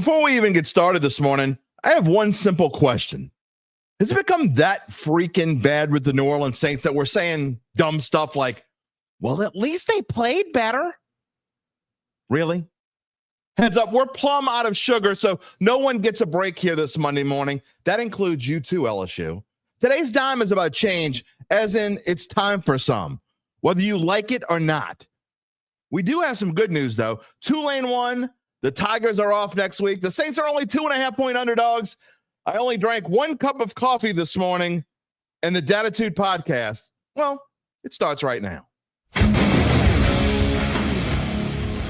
Before we even get started this morning, I have one simple question. Has it become that freaking bad with the New Orleans Saints that we're saying dumb stuff like, well, at least they played better? Really? Heads up, we're plumb out of sugar, so no one gets a break here this Monday morning. That includes you too, LSU. Today's dime is about change, as in it's time for some, whether you like it or not. We do have some good news, though. Tulane won. The Tigers are off next week. The Saints are only 2.5-point underdogs. I only drank 1 cup of coffee this morning, and the Dattitude podcast, well, it starts right now.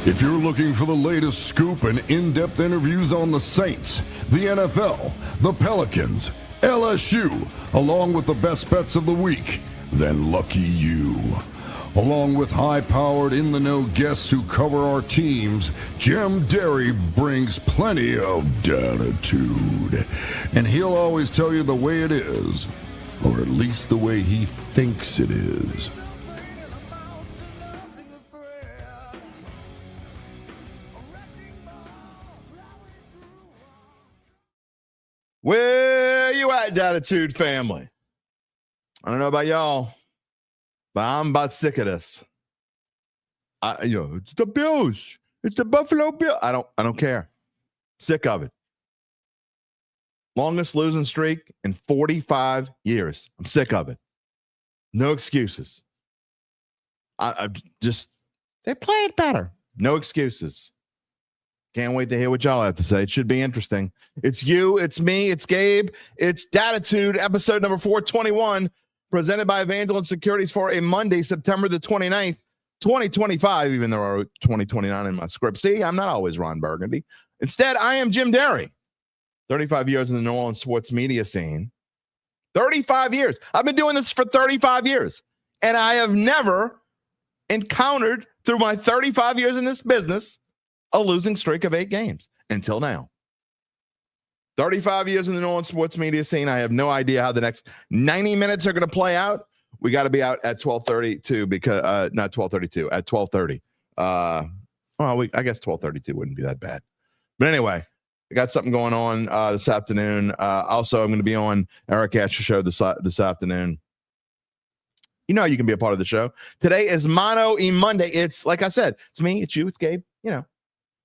If you're looking for the latest scoop and in-depth interviews on the Saints, the NFL, the Pelicans, LSU, along with the best bets of the week, then lucky you. Along with high-powered, in-the-know guests who cover our teams, Jim Derry brings plenty of Dattitude. And he'll always tell you the way it is, or at least the way he thinks it is. Where you at, Dattitude family? I don't know about y'all, but I'm about sick of this. It's the Bills. It's the Buffalo Bills. I don't care. Sick of it. Longest losing streak in 45 years. I'm sick of it. No excuses. I just, they played better. No excuses. Can't wait to hear what y'all have to say. It should be interesting. It's you, it's me, it's Gabe. It's Dattitude, episode number 421, presented by Evangeline Securities for a Monday, September the 29th, 2025, even though I wrote 2029 in my script. See, I'm not always Ron Burgundy. Instead, I am Jim Derry. 35 years in the New Orleans sports media scene. 35 years. I've been doing this for 35 years. And I have never encountered, through my 35 years in this business, a losing streak of 8 games until now. 35 years in the New Orleans sports media scene. I have no idea how the next 90 minutes are going to play out. We got to be out at 12:32 because not 12:32 at 12:30. I guess 12:32 wouldn't be that bad. But anyway, I got something going on this afternoon. Also, I'm going to be on Eric Asher's show this afternoon. You know, you can be a part of the show. Today is Mano E Monday. It's like I said, it's me, it's you, it's Gabe. You know.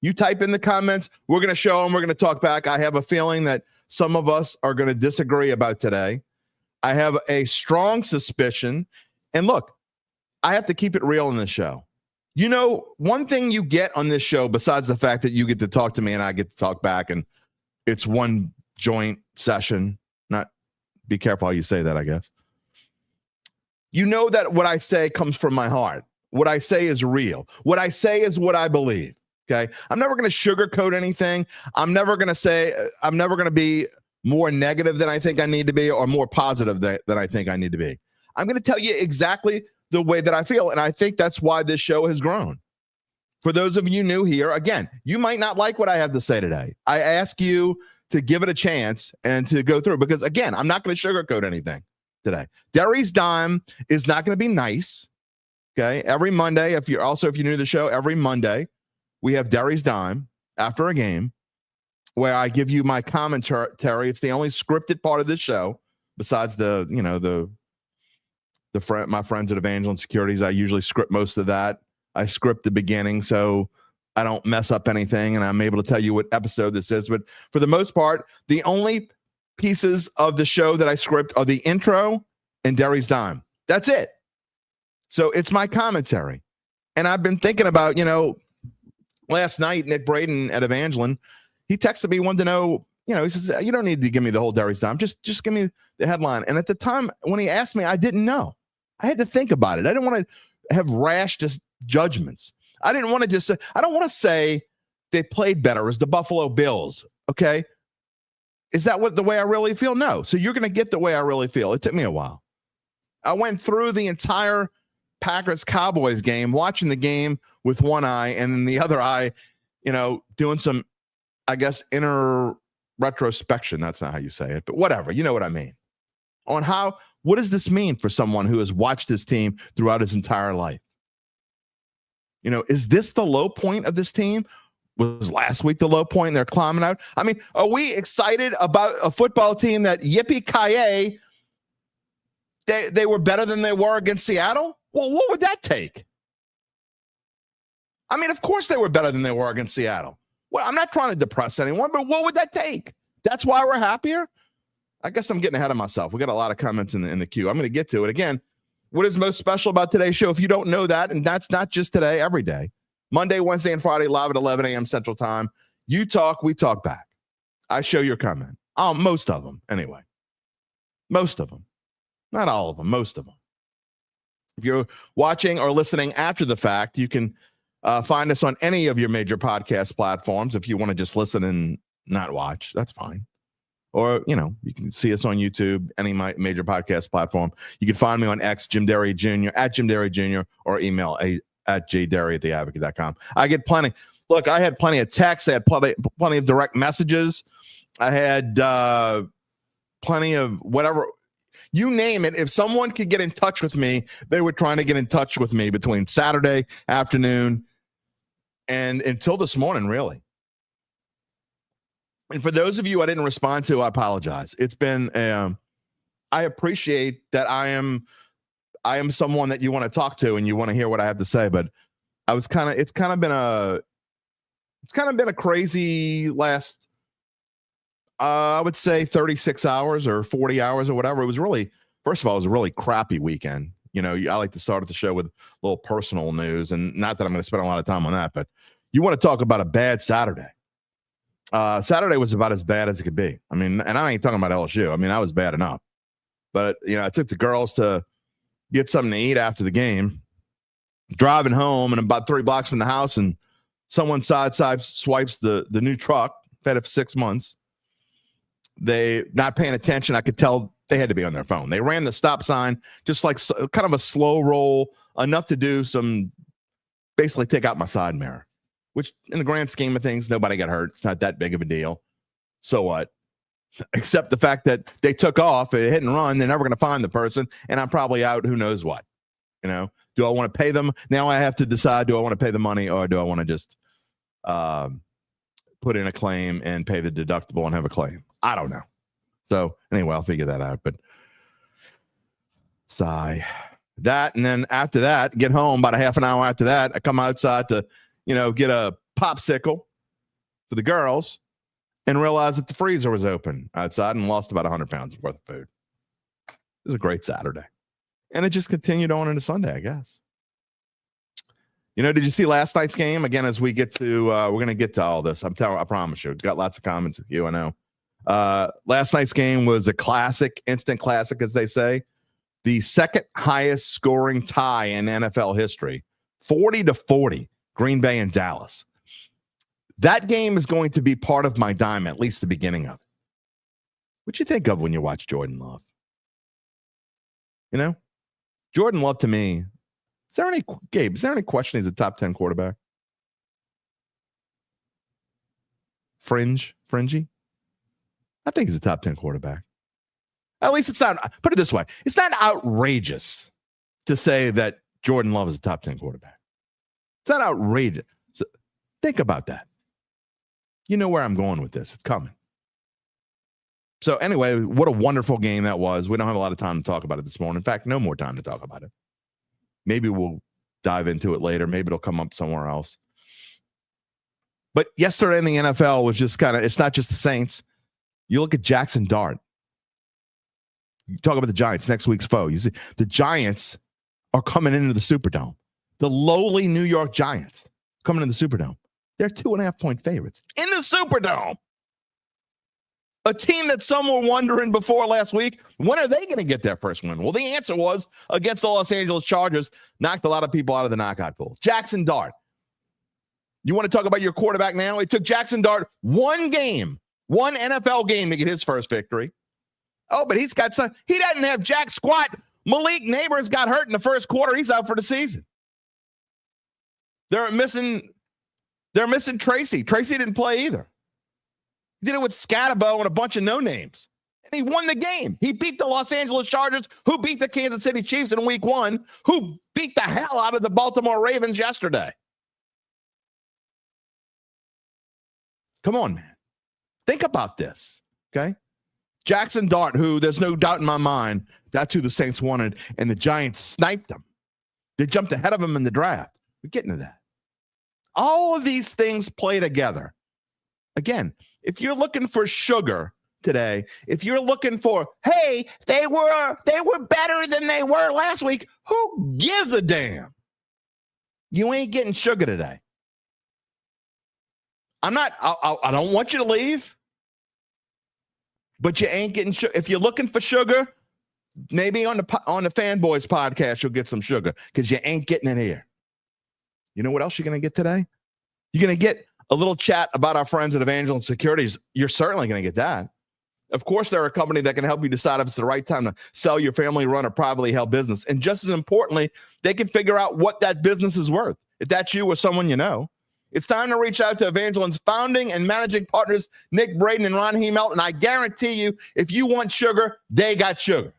You type in the comments. We're going to show them. We're going to talk back. I have a feeling that some of us are going to disagree about today. I have a strong suspicion. And look, I have to keep it real in this show. You know, one thing you get on this show, besides the fact that you get to talk to me and I get to talk back, and it's one joint session. Not be careful how you say that, I guess. You know that what I say comes from my heart. What I say is real. What I say is what I believe. Okay, I'm never going to sugarcoat anything. I'm never going to be more negative than I think I need to be or more positive than I think I need to be. I'm going to tell you exactly the way that I feel. And I think that's why this show has grown. For those of you new here, again, you might not like what I have to say today. I ask you to give it a chance and to go through because, again, I'm not going to sugarcoat anything today. Derry's Dime is not going to be nice. Okay, every Monday, if you're new to the show, every Monday, we have Derry's Dime after a game where I give you my commentary. It's the only scripted part of this show besides my friends at Evangeline Securities. I usually script most of that. I script the beginning so I don't mess up anything and I'm able to tell you what episode this is. But for the most part, the only pieces of the show that I script are the intro and Derry's Dime. That's it. So it's my commentary. And I've been thinking about, last night, Nick Braden at Evangeline, he texted me, wanted to know, he says, you don't need to give me the whole Derry's Dime. Just give me the headline. And at the time when he asked me, I didn't know. I had to think about it. I didn't want to have rash judgments. I didn't want to just say, I don't want to say they played better as the Buffalo Bills. Okay. Is that the way I really feel? No. So you're going to get the way I really feel. It took me a while. I went through the entire Packers-Cowboys game, watching the game with one eye and then the other eye, doing some, I guess, inner retrospection. That's not how you say it, but whatever. You know what I mean. On what does this mean for someone who has watched this team throughout his entire life? Is this the low point of this team? Was last week the low point and they're climbing out? I mean, are we excited about a football team that yippee-ki-yay, they were better than they were against Seattle? Well, what would that take? I mean, of course they were better than they were against Seattle. Well, I'm not trying to depress anyone, but what would that take? That's why we're happier? I guess I'm getting ahead of myself. We got a lot of comments in the queue. I'm going to get to it. Again, what is most special about today's show? If you don't know that, and that's not just today, every day. Monday, Wednesday, and Friday, live at 11 a.m. Central Time. You talk, we talk back. I show your comment. Most of them, anyway. Most of them. Not all of them, most of them. If you're watching or listening after the fact, you can find us on any of your major podcast platforms. If you want to just listen and not watch, that's fine. Or, you can see us on YouTube, any major podcast platform. You can find me on X, Jim Derry Jr., at Jim Derry Jr., or email at jderry@theadvocate.com. I get plenty. Look, I had plenty of texts. I had plenty of direct messages. I had plenty of whatever. You name it. If someone could get in touch with me, they were trying to get in touch with me between Saturday afternoon and until this morning, really. And for those of you I didn't respond to, I apologize. It's been, I appreciate that I am someone that you want to talk to and you want to hear what I have to say, but it's kind of been a crazy last, I would say 36 hours or 40 hours or whatever. It was really, first of all, it was a really crappy weekend. I like to start at the show with a little personal news, and not that I'm going to spend a lot of time on that, but you want to talk about a bad Saturday. Saturday was about as bad as it could be. I mean, and I ain't talking about LSU. I mean, that was bad enough. But, I took the girls to get something to eat after the game, driving home, and about 3 blocks from the house, and someone side swipes the new truck. Had it for 6 months. They not paying attention. I could tell they had to be on their phone. They ran the stop sign, just like kind of a slow roll, enough to do some, basically take out my side mirror, which in the grand scheme of things, nobody got hurt. It's not that big of a deal. So what? Except the fact that they took off, a hit and run. They're never going to find the person, and I'm probably out who knows what. Do I want to pay them? Now I have to decide, do I want to pay the money, or do I want to just put in a claim and pay the deductible and have a claim? I don't know. So anyway, I'll figure that out. But sigh. That, and then after that, get home about a half an hour after that. I come outside to, get a popsicle for the girls and realize that the freezer was open outside and lost about 100 pounds worth of food. It was a great Saturday. And it just continued on into Sunday, I guess. Did you see last night's game? Again, as we get to, we're going to get to all this. I promise you. We've got lots of comments with you, I know. Last night's game was a classic, instant classic, as they say. The second highest scoring tie in NFL history, 40-40, Green Bay and Dallas. That game is going to be part of my dime, at least the beginning of it. What you think of when you watch Jordan Love? Jordan Love, to me, Gabe, is there any question he's a top 10 quarterback? Fringy? I think he's a top 10 quarterback. At least it's not, put it this way, it's not outrageous to say that Jordan Love is a top 10 quarterback. It's not outrageous. So think about that. You know where I'm going with this. It's coming. So anyway, what a wonderful game that was. We don't have a lot of time to talk about it this morning. In fact, no more time to talk about it. Maybe we'll dive into it later. Maybe it'll come up somewhere else. But yesterday in the NFL was just it's not just the Saints. You look at Jackson Dart. You talk about the Giants, next week's foe. You see, the Giants are coming into the Superdome. The lowly New York Giants coming into the Superdome. They're 2.5-point favorites in the Superdome. A team that some were wondering before last week, when are they going to get their first win? Well, the answer was against the Los Angeles Chargers, knocked a lot of people out of the knockout pool. Jackson Dart. You want to talk about your quarterback now? It took Jackson Dart one NFL game to get his first victory. Oh, but he's got some. He doesn't have jack squat. Malik Neighbors got hurt in the first quarter. He's out for the season. They're missing Tracy. Tracy didn't play either. He did it with Scatabo and a bunch of no-names. And he won the game. He beat the Los Angeles Chargers, who beat the Kansas City Chiefs in week 1, who beat the hell out of the Baltimore Ravens yesterday. Come on, man. Think about this, okay? Jackson Dart, who there's no doubt in my mind, that's who the Saints wanted, and the Giants sniped him. They jumped ahead of him in the draft. We're getting to that. All of these things play together. Again, if you're looking for sugar today, if you're looking for, hey, they were better than they were last week, who gives a damn? You ain't getting sugar today. I don't want you to leave, but you ain't getting sugar. If you're looking for sugar, maybe on the Fanboys podcast, you'll get some sugar because you ain't getting it here. You know what else you're going to get today? You're going to get a little chat about our friends at Evangeline Securities. You're certainly going to get that. Of course, they're a company that can help you decide if it's the right time to sell your family-run or privately held business. And just as importantly, they can figure out what that business is worth. If that's you or someone you know, it's time to reach out to Evangeline's founding and managing partners, Nick Braden and Ron Hemelt. And I guarantee you, if you want sugar, they got sugar.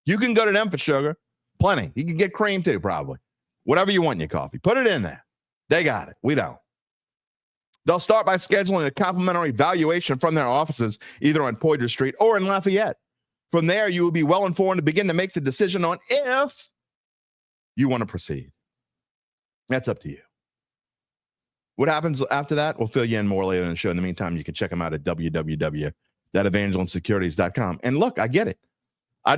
You can go to them for sugar. Plenty. You can get cream too, probably. Whatever you want in your coffee. Put it in there. They got it. We don't. They'll start by scheduling a complimentary valuation from their offices, either on Poydras Street or in Lafayette. From there, you will be well informed to begin to make the decision on if you want to proceed. That's up to you. What happens after that? We'll fill you in more later in the show. In the meantime, you can check them out at www.evangelinesecurities.com. And look, I get it. I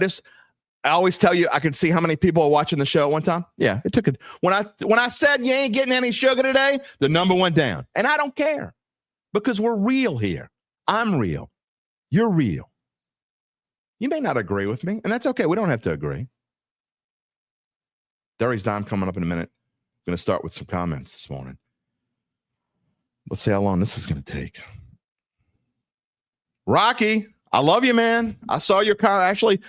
always tell you, I could see how many people are watching the show at one time. Yeah, it took it. When I said you ain't getting any sugar today, the number went down. And I don't care because we're real here. I'm real. You're real. You may not agree with me, and that's okay. We don't have to agree. Derry's Dime coming up in a minute. I'm going to start with some comments this morning. Let's see how long this is going to take. Rocky, I love you, man. I saw your comment. Actually,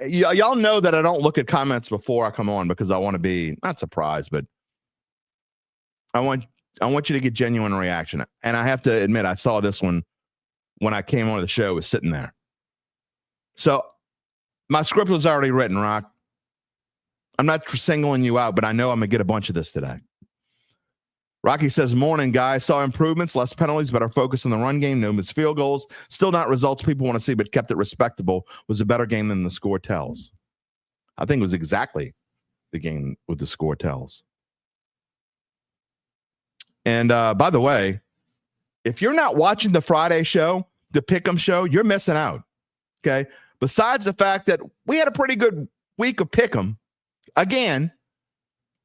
y'all know that I don't look at comments before I come on because I want to be not surprised, but I want you to get genuine reaction. And I have to admit, I saw this one when I came on the show. It was sitting there. So my script was already written, Rock. I'm not singling you out, but I know I'm going to get a bunch of this today. Rocky says, morning, guys. Saw improvements, less penalties, better focus on the run game, no missed field goals. Still not results people want to see, but kept it respectable. Was a better game than the score tells. I think it was exactly the game with the score tells. And by the way, if you're not watching the Friday show, the Pick'em show, you're missing out. Okay? Besides the fact that we had a pretty good week of Pick'em, again,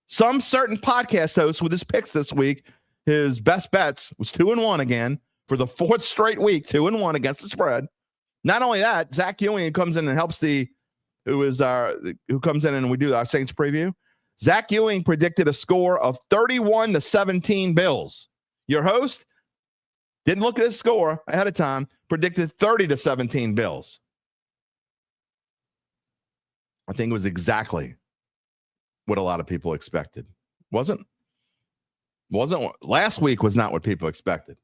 some certain podcast hosts with his picks this week, his best bets was 2-1 again for the fourth straight week, 2-1 against the spread. Not only that, Zach Ewing, who comes in and helps who comes in and we do our Saints preview. Zach Ewing predicted a score of 31-17 Bills. Your host didn't look at his score ahead of time, predicted 30-17 Bills. I think it was exactly what a lot of people expected. Wasn't last week was not what people expected.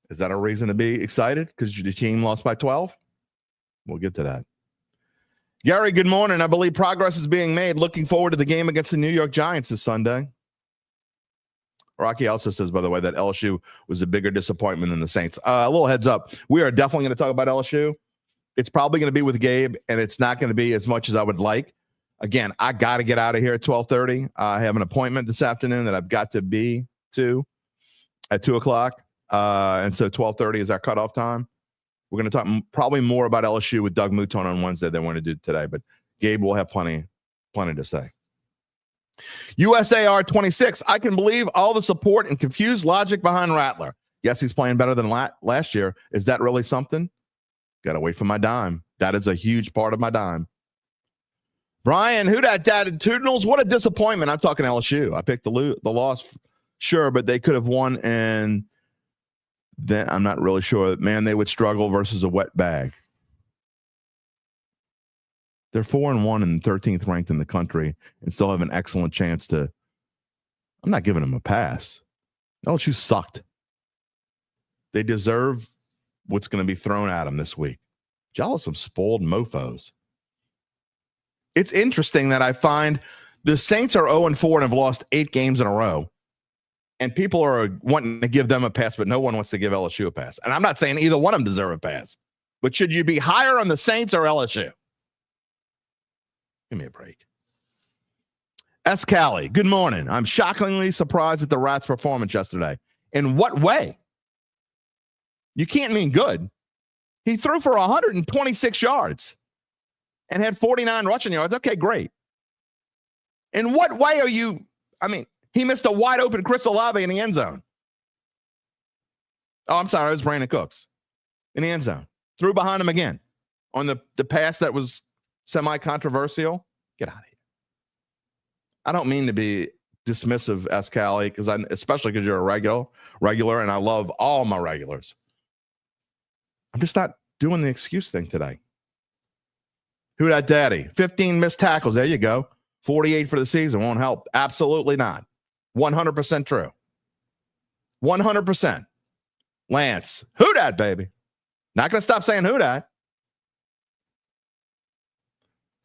Is that a reason to be excited because your team lost by 12? We'll get to that. Gary, good morning. I believe progress is being made. Looking forward to the game against the New York Giants this Sunday. Rocky also says, by the way, that LSU was a bigger disappointment than the Saints. A little heads up. We are definitely going to talk about LSU. It's probably going to be with Gabe, and it's not going to be as much as I would like. Again, I got to get out of here at 12:30. I have an appointment this afternoon that I've got to be to at 2 o'clock. And so 12:30 is our cutoff time. We're going to talk probably more about LSU with Doug Mouton on Wednesday than we're going to do today, but Gabe will have plenty to say. USAR 26. I can believe all the support and confused logic behind Rattler. Yes, he's playing better than last year. Is that really something? Got to wait for my dime. That is a huge part of my dime. Brian, who that Dattitude? What a disappointment. I'm talking LSU. I picked the loss, sure, but they could have won, and then I'm not really sure. Man, they would struggle versus a wet bag. They're 4-1 and 13th ranked in the country and still have an excellent chance to. I'm not giving them a pass. LSU sucked. They deserve what's going to be thrown at them this week. Y'all are some spoiled mofos. It's interesting that I find the Saints are 0-4 and have lost 8 games in a row. And people are wanting to give them a pass, but no one wants to give LSU a pass. And I'm not saying either one of them deserve a pass. But should you be higher on the Saints or LSU? Give me a break. S. Callie, good morning. I'm shockingly surprised at the Rats' performance yesterday. In what way? You can't mean good. He threw for 126 yards and had 49 rushing yards. Okay, great. In what way are you? I mean, he missed a wide open Chris Olave in the end zone. Oh, I'm sorry. It was Brandon Cooks in the end zone. Threw behind him again on the pass that was semi-controversial. Get out of here. I don't mean to be dismissive, Escali, especially because you're a regular, and I love all my regulars. I'm just not doing the excuse thing today. Who that daddy? 15 missed tackles. There you go. 48 for the season. Won't help. Absolutely not. 100% true. 100%. Lance. Who dat, baby? Not going to stop saying who dat.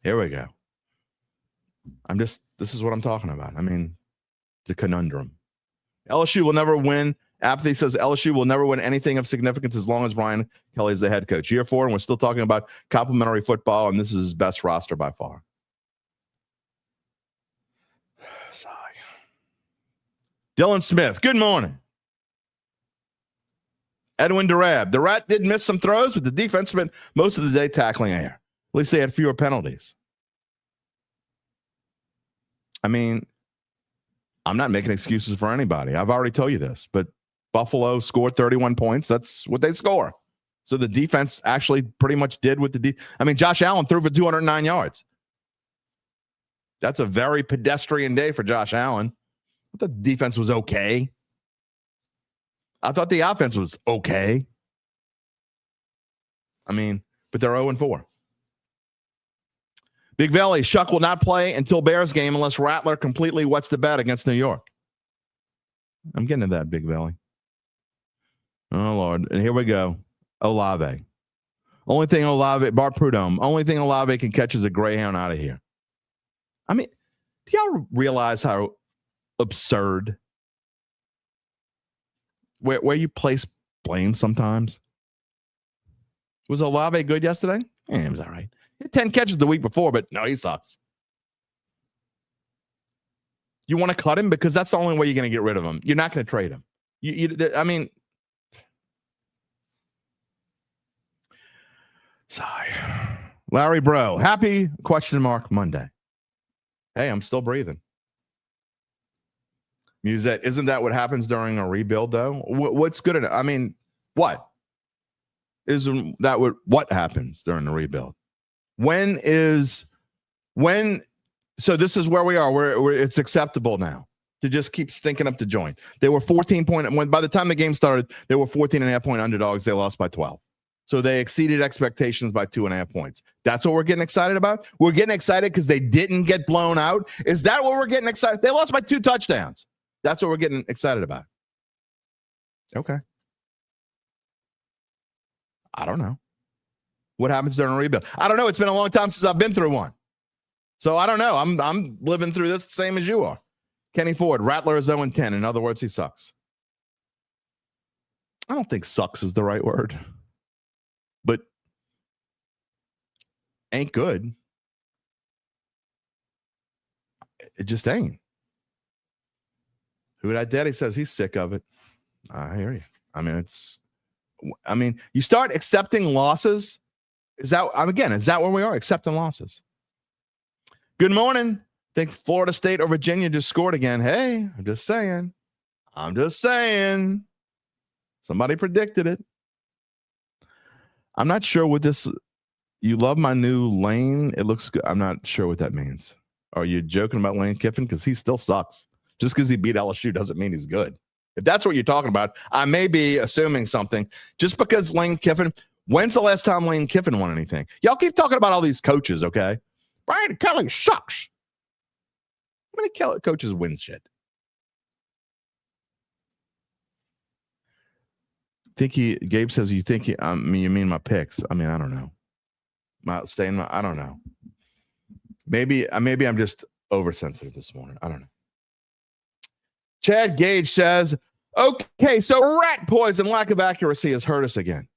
Here we go. This is what I'm talking about. I mean, the conundrum. LSU will never win. Apathy says LSU will never win anything of significance as long as Brian Kelly is the head coach. Year 4, and we're still talking about complimentary football, and this is his best roster by far. Sigh. Dylan Smith, good morning. Edwin Durab, the Rat did miss some throws, but the defense spent most of the day tackling air. At least they had fewer penalties. I mean, I'm not making excuses for anybody. I've already told you this, but Buffalo scored 31 points. That's what they score. So the defense actually pretty much did what I mean, Josh Allen threw for 209 yards. That's a very pedestrian day for Josh Allen. I thought the defense was okay. I thought the offense was okay. I mean, but they're 0-4. Big Valley, Shuck will not play until Bears game unless Rattler completely wets the bed against New York. I'm getting to that, Big Valley. Oh, Lord. And here we go. Olave. Only thing Olave, Bart Prudhomme, only thing Olave can catch is a Greyhound out of here. I mean, do y'all realize how absurd where you place blame sometimes? Was Olave good yesterday? Yeah, he was all right. He had 10 catches the week before, but no, he sucks. You want to cut him because that's the only way you're going to get rid of him. You're not going to trade him. I mean, sigh. Larry Bro, happy ? Monday. Hey, I'm still breathing. Musette, isn't that what happens during a rebuild, though? What's good enough? I mean, what? Isn't that what happens during the rebuild? So this is where we are, where it's acceptable now to just keep stinking up the joint. They were 14-point, by the time the game started, they were 14.5-point underdogs. They lost by 12. So they exceeded expectations by 2.5 points. That's what we're getting excited about? We're getting excited because they didn't get blown out? Is that what we're getting excited? They lost by 2 touchdowns. That's what we're getting excited about. Okay. I don't know. What happens during a rebuild? I don't know. It's been a long time since I've been through one. So I don't know. I'm living through this the same as you are. Kenny Ford, Rattler is 0-10. In other words, he sucks. I don't think sucks is the right word. But ain't good. It just ain't. Who that daddy says he's sick of it. I hear you. I mean, you start accepting losses. Is that where we are? Accepting losses. Good morning. Think Florida State or Virginia just scored again. Hey, I'm just saying. Somebody predicted it. I'm not sure what this. You love my new Lane. It looks good. I'm not sure what that means. Are you joking about Lane Kiffin? Because he still sucks. Just because he beat LSU doesn't mean he's good. If that's what you're talking about, I may be assuming something. Just because Lane Kiffin, when's the last time Lane Kiffin won anything? Y'all keep talking about all these coaches, okay? Brian Kelly sucks. How many coaches win shit? Gabe says you mean my picks. I mean, I don't know. I don't know. Maybe I'm just oversensitive this morning. I don't know. Chad Gage says, okay, so rat poison, lack of accuracy has hurt us again.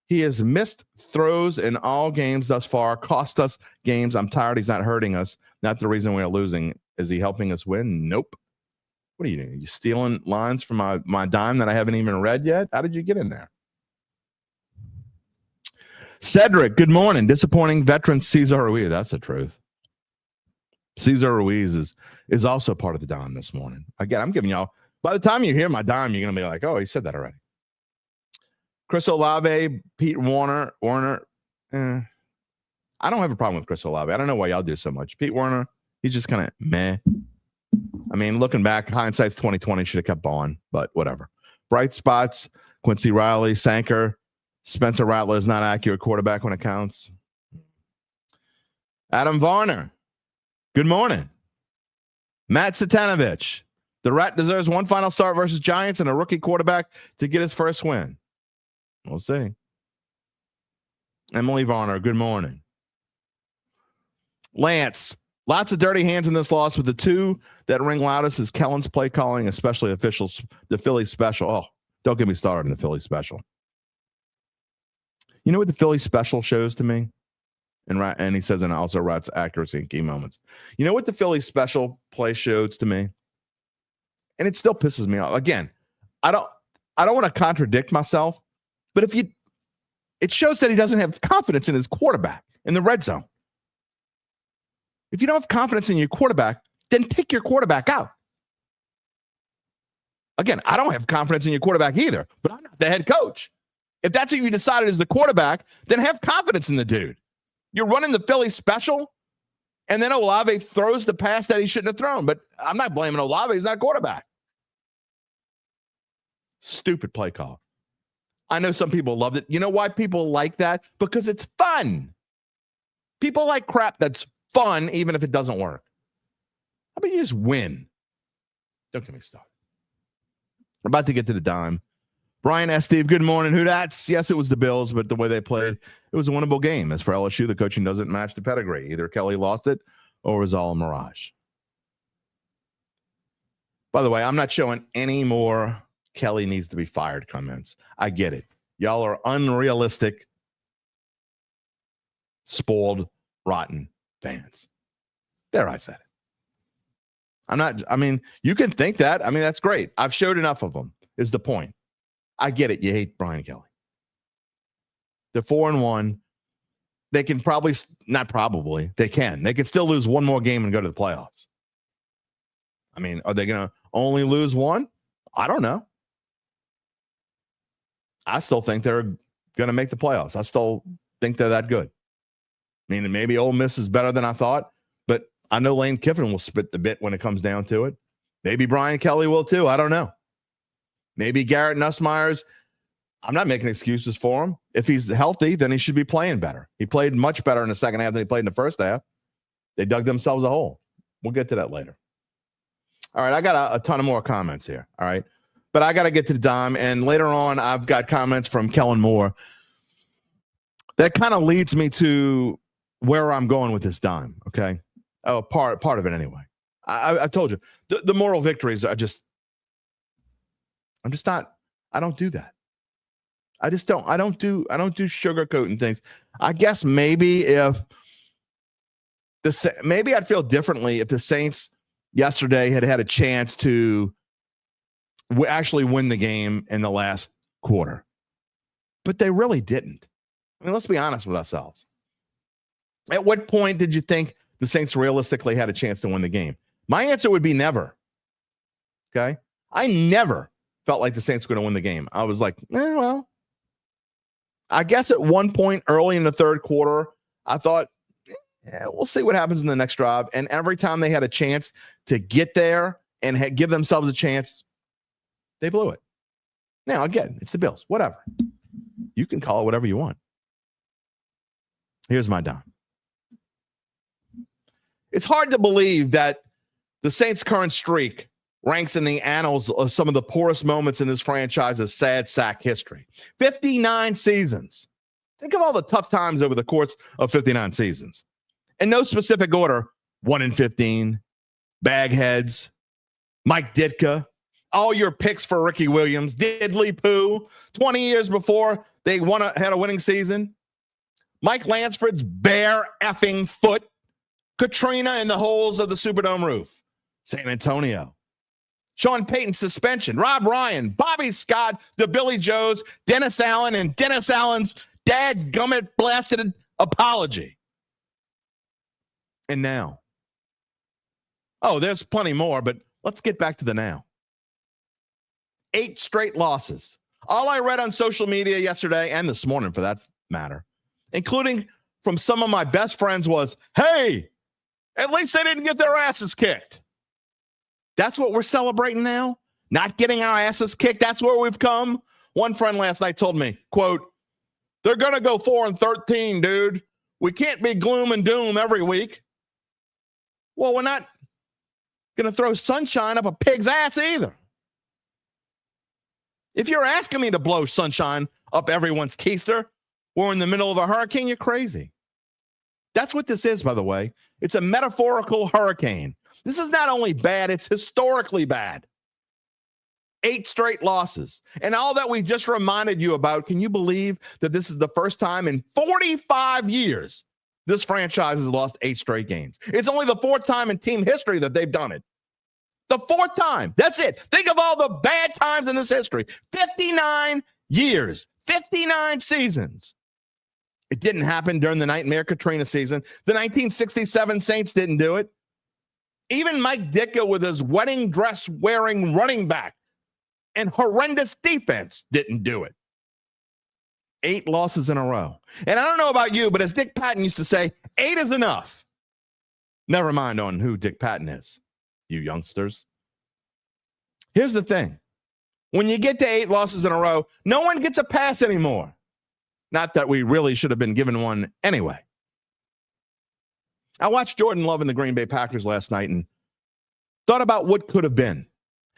He has missed throws in all games thus far, cost us games. I'm tired he's not hurting us. Not the reason we are losing. Is he helping us win? Nope. What are you doing? Are you stealing lines from my dime that I haven't even read yet? How did you get in there? Cedric, good morning. Disappointing veteran Cesar Ruiz. That's the truth. Cesar Ruiz is also part of the dime this morning. Again, I'm giving y'all, by the time you hear my dime, you're going to be like, oh, he said that already. Chris Olave, Pete Warner. I don't have a problem with Chris Olave. I don't know why y'all do so much. Pete Warner, he's just kind of meh. I mean, looking back, hindsight's 2020, should have kept on, but whatever. Bright spots, Quincy Riley, Sanker, Spencer Rattler is not accurate quarterback when it counts. Adam Varner, good morning. Matt Satanovich, the Rat deserves one final start versus Giants and a rookie quarterback to get his first win. We'll see. Emily Varner, good morning. Lance, lots of dirty hands in this loss, with the two that ring loudest is Kellen's play calling, especially officials, the Philly special. Oh, don't get me started on the Philly special. You know what the Philly special shows to me? And he says, and also Rat's accuracy in key moments. You know what the Philly special play shows to me? And it still pisses me off. Again, I don't want to contradict myself, but it shows that he doesn't have confidence in his quarterback in the red zone. If you don't have confidence in your quarterback, then take your quarterback out. Again, I don't have confidence in your quarterback either, but I'm not the head coach. If that's what you decided is the quarterback, then have confidence in the dude. You're running the Philly special, and then Olave throws the pass that he shouldn't have thrown. But I'm not blaming Olave. He's not a quarterback. Stupid play call. I know some people loved it. You know why people like that? Because it's fun. People like crap that's fun, even if it doesn't work. How about you just win? Don't get me started. I'm about to get to the dime. Brian S. Steve, good morning. Who that's? Yes, it was the Bills, but the way they played, it was a winnable game. As for LSU, the coaching doesn't match the pedigree. Either Kelly lost it or it was all a mirage. By the way, I'm not showing any more Kelly needs to be fired comments. I get it. Y'all are unrealistic, spoiled, rotten fans. There, I said it. You can think that. That's great. I've showed enough of them, is the point. I get it. You hate Brian Kelly. They're 4-1. They can they can still lose one more game and go to the playoffs. Are they going to only lose one? I don't know. I still think they're going to make the playoffs. I still think they're that good. Maybe Ole Miss is better than I thought, but I know Lane Kiffin will spit the bit when it comes down to it. Maybe Brian Kelly will too. I don't know. Maybe Garrett Nussmeier's. I'm not making excuses for him. If he's healthy, then he should be playing better. He played much better in the second half than he played in the first half. They dug themselves a hole. We'll get to that later. All right, I got a ton of more comments here. All right, but I got to get to the dime, and later on, I've got comments from Kellen Moore. That kind of leads me to where I'm going with this dime. Okay, part of it anyway. I told you the moral victories are just. I'm just not. I don't do that. I just don't. I don't do sugarcoating things. I guess maybe if maybe I'd feel differently if the Saints yesterday had a chance to actually win the game in the last quarter, but they really didn't. Let's be honest with ourselves. At what point did you think the Saints realistically had a chance to win the game? My answer would be never. Okay, I never felt like the Saints were going to win the game. I was like, well, I guess at one point early in the third quarter, I thought, we'll see what happens in the next drive. And every time they had a chance to get there and give themselves a chance, they blew it. Now, again, it's the Bills. Whatever. You can call it whatever you want. Here's my dime. It's hard to believe that the Saints' current streak ranks in the annals of some of the poorest moments in this franchise's sad sack history. 59 seasons. Think of all the tough times over the course of 59 seasons. In no specific order, 1-15, Bagheads, Mike Ditka, all your picks for Ricky Williams, diddly poo, 20 years before they had a winning season. Mike Lansford's bare effing foot. Katrina in the holes of the Superdome roof. San Antonio. Sean Payton's suspension. Rob Ryan, Bobby Scott, the Billy Joes, Dennis Allen, and Dennis Allen's dadgummit blasted apology. And now. Oh, there's plenty more, but let's get back to the now. 8 straight losses. All I read on social media yesterday and this morning for that matter, including from some of my best friends, was, hey, at least they didn't get their asses kicked. That's what we're celebrating now? Not getting our asses kicked? That's where we've come? One friend last night told me, quote, they're going to go 4-13, dude. We can't be gloom and doom every week. Well, we're not going to throw sunshine up a pig's ass either. If you're asking me to blow sunshine up everyone's keister, we're in the middle of a hurricane, you're crazy. That's what this is, by the way. It's a metaphorical hurricane. This is not only bad, it's historically bad. 8 straight losses. And all that we just reminded you about, can you believe that this is the first time in 45 years this franchise has lost 8 straight games? It's only the 4th time in team history that they've done it. The 4th time. That's it. Think of all the bad times in this history. 59 years, 59 seasons. It didn't happen during the Nightmare Katrina season. The 1967 Saints didn't do it. Even Mike Ditka with his wedding dress wearing running back and horrendous defense didn't do it. 8 losses in a row. And I don't know about you, but as Dick Patton used to say, 8 is enough. Never mind on who Dick Patton is, you youngsters. Here's the thing. When you get to 8 losses in a row, no one gets a pass anymore. Not that we really should have been given one anyway. I watched Jordan Love and the Green Bay Packers last night and thought about what could have been.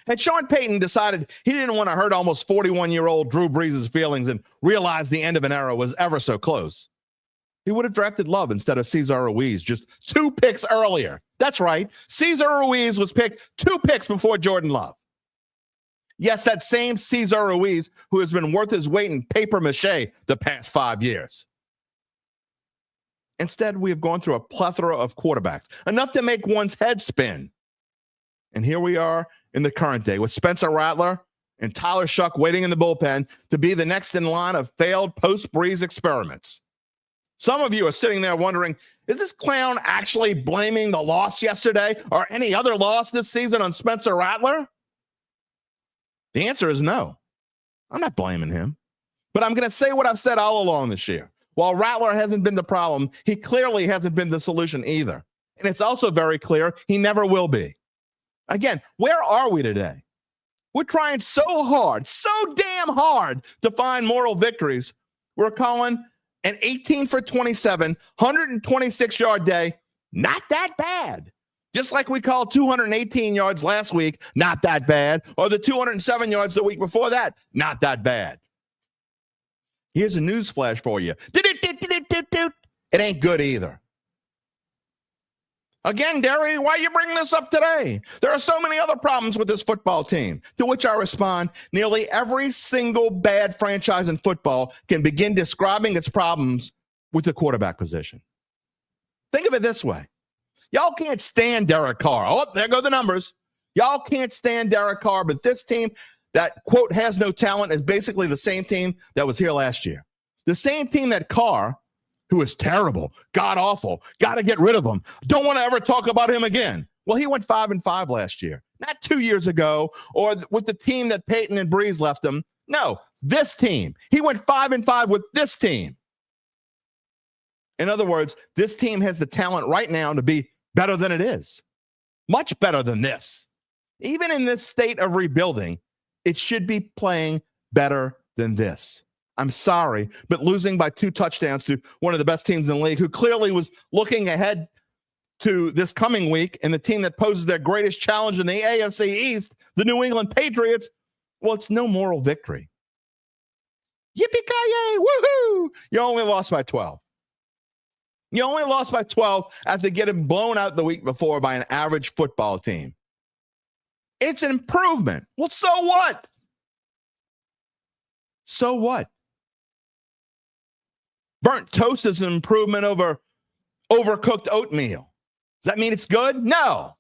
Had Sean Payton decided he didn't want to hurt almost 41-year-old Drew Brees' feelings and realize the end of an era was ever so close, he would have drafted Love instead of Cesar Ruiz just 2 picks earlier. That's right. Cesar Ruiz was picked 2 picks before Jordan Love. Yes, that same Cesar Ruiz who has been worth his weight in paper mache the past 5 years. Instead, we have gone through a plethora of quarterbacks, enough to make one's head spin. And here we are in the current day with Spencer Rattler and Tyler Shuck waiting in the bullpen to be the next in line of failed post-Breeze experiments. Some of you are sitting there wondering, is this clown actually blaming the loss yesterday or any other loss this season on Spencer Rattler? The answer is no. I'm not blaming him. But I'm going to say what I've said all along this year. While Rattler hasn't been the problem, he clearly hasn't been the solution either. And it's also very clear he never will be. Again, where are we today? We're trying so hard, so damn hard to find moral victories. We're calling an 18 for 27, 126-yard day not that bad. Just like we called 218 yards last week, not that bad, or the 207 yards the week before that, not that bad. Here's a news flash for you. It ain't good either. Again, Derry, why you bring this up today? There are so many other problems with this football team. To which I respond, nearly every single bad franchise in football can begin describing its problems with the quarterback position. Think of it this way. Y'all can't stand Derek Carr. Oh, there go the numbers. Y'all can't stand Derek Carr, but this team that, quote, has no talent is basically the same team that was here last year. The same team that Carr, who is terrible, god-awful, got to get rid of him, don't want to ever talk about him again. Well, he went 5-5 last year, not 2 years ago, or with the team that Peyton and Breeze left him. No, this team. He went 5-5 with this team. In other words, this team has the talent right now to be better than it is. Much better than this. Even in this state of rebuilding, it should be playing better than this. I'm sorry, but losing by 2 touchdowns to one of the best teams in the league, who clearly was looking ahead to this coming week, and the team that poses their greatest challenge in the AFC East, the New England Patriots, well, it's no moral victory. Yippee-ki-yay, woohoo! You only lost by 12. You only lost by 12 after getting blown out the week before by an average football team. It's an improvement. Well, so what? So what? Burnt toast is an improvement over overcooked oatmeal. Does that mean it's good? No.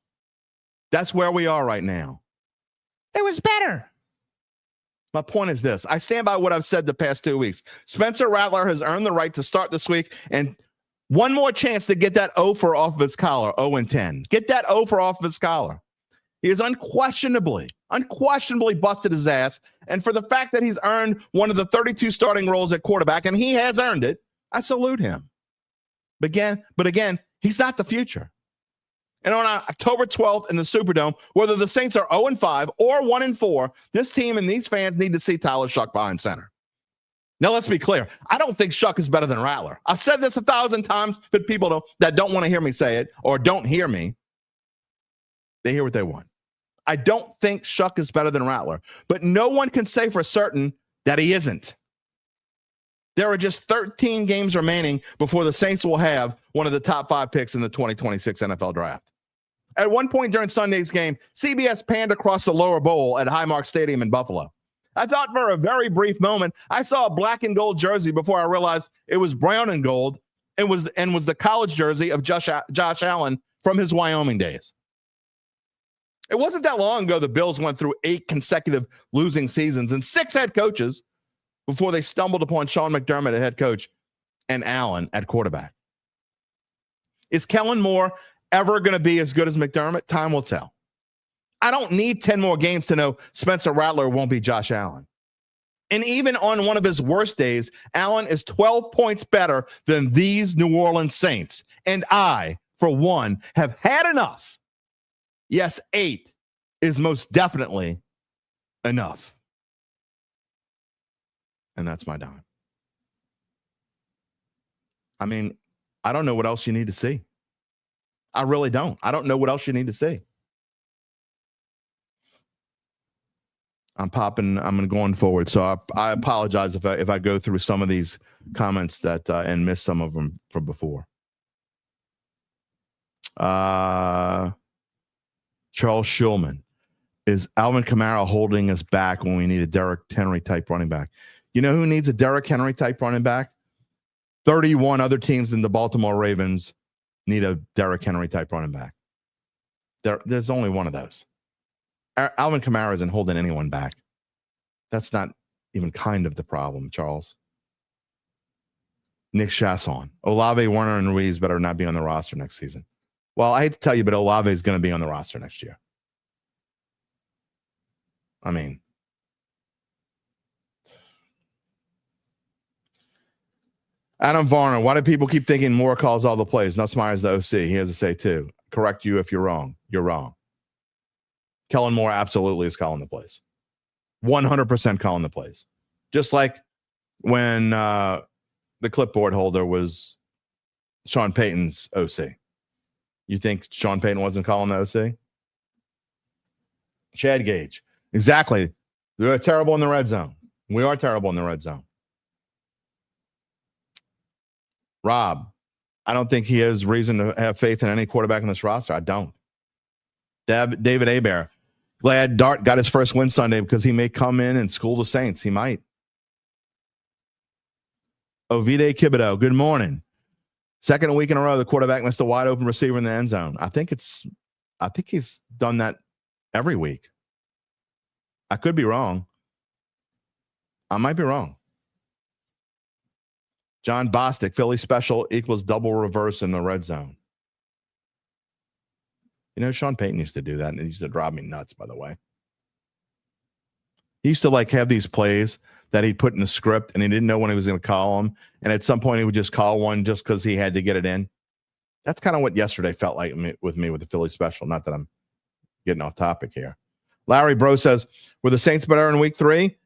That's where we are right now. It was better. My point is this. I stand by what I've said the past 2 weeks. Spencer Rattler has earned the right to start this week, and one more chance to get that O for off of his collar, 0-10. Get that O for off of his collar. He has unquestionably busted his ass. And for the fact that he's earned one of the 32 starting roles at quarterback, and he has earned it, I salute him. But again, he's not the future. And on October 12th in the Superdome, whether the Saints are 0-5 or 1-4, this team and these fans need to see Tyler Shuck behind center. Now, let's be clear. I don't think Shuck is better than Rattler. I've said this 1,000 times, but people that don't want to hear me say it or don't hear me, they hear what they want. I don't think Shuck is better than Rattler, but no one can say for certain that he isn't. There are just 13 games remaining before the Saints will have one of the top 5 picks in the 2026 NFL Draft. At one point during Sunday's game, CBS panned across the lower bowl at Highmark Stadium in Buffalo. I thought for a very brief moment, I saw a black and gold jersey before I realized it was brown and gold and was the college jersey of Josh Allen from his Wyoming days. It wasn't that long ago the Bills went through 8 consecutive losing seasons and 6 head coaches before they stumbled upon Sean McDermott at head coach and Allen at quarterback. Is Kellen Moore ever going to be as good as McDermott? Time will tell. I don't need 10 more games to know Spencer Rattler won't be Josh Allen. And even on one of his worst days, Allen is 12 points better than these New Orleans Saints. And I, for one, have had enough. Yes, 8 is most definitely enough. And that's my dime. I mean, I don't know what else you need to see. I really don't. I don't know what else you need to see. I'm going forward. So I apologize if I go through some of these comments that and miss some of them from before. Charles Schulman. Is Alvin Kamara holding us back when we need a Derrick Henry type running back? You know who needs a Derrick Henry type running back? 31 other teams than the Baltimore Ravens need a Derrick Henry type running back. There's only one of those. Alvin Kamara isn't holding anyone back. That's not even kind of the problem, Charles. Nick Chasson. Olave, Warner, and Ruiz better not be on the roster next season. Well, I hate to tell you, but Olave is going to be on the roster next year. I mean, Adam Varner, why do people keep thinking Moore calls all the plays? Nussmeier's the OC. He has to say too. Correct you if you're wrong. You're wrong. Kellen Moore absolutely is calling the plays. 100% calling the plays. Just like when the clipboard holder was Sean Payton's OC. You think Sean Payton wasn't calling the OC? Chad Gage. Exactly. They're terrible in the red zone. We are terrible in the red zone. Rob, I don't think he has reason to have faith in any quarterback in this roster. I don't. David Hebert. Glad Dart got his first win Sunday because he may come in and school the Saints. He might. Ovide Kibido, good morning. Second week in a row, the quarterback missed a wide open receiver in the end zone. I think he's done that every week. I could be wrong. I might be wrong. John Bostic, Philly special equals double reverse in the red zone. You know, Sean Payton used to do that, and it used to drive me nuts, by the way. He used to have these plays that he put in the script, and he didn't know when he was going to call them. And at some point, he would just call one just because he had to get it in. That's kind of what yesterday felt like with the Philly special. Not that I'm getting off topic here. Larry Bro says, were the Saints better in week 3?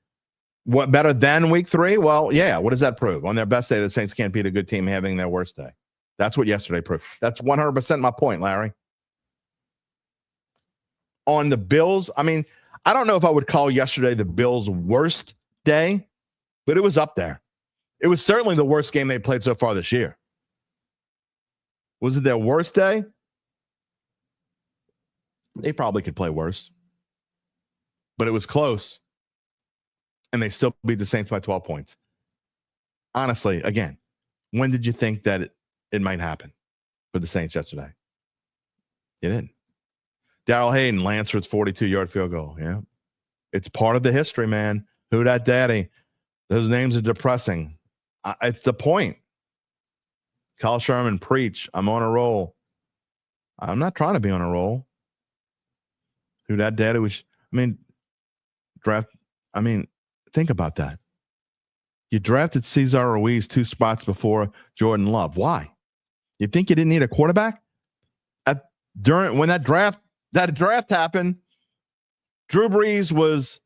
What, better than week 3? Well, yeah. What does that prove? On their best day, the Saints can't beat a good team having their worst day. That's what yesterday proved. That's 100% my point, Larry. On the Bills, I mean, I don't know if I would call yesterday the Bills' worst day, but it was up there. It was certainly the worst game they played so far this year. Was it their worst day? They probably could play worse. but it was close. And they still beat the Saints by 12 points. Honestly, again, when did you think that it might happen for the Saints yesterday? You didn't. Darrell Hayden, Lansford's 42-yard field goal. Yeah. It's part of the history, man. Who dat daddy? Those names are depressing. It's the point. Kyle Sherman, preach. I'm on a roll. I'm not trying to be on a roll. Who dat daddy was? Draft. Think about that. You drafted Cesar Ruiz 2 spots before Jordan Love. Why? You think you didn't need a quarterback? When that draft happened, Drew Brees was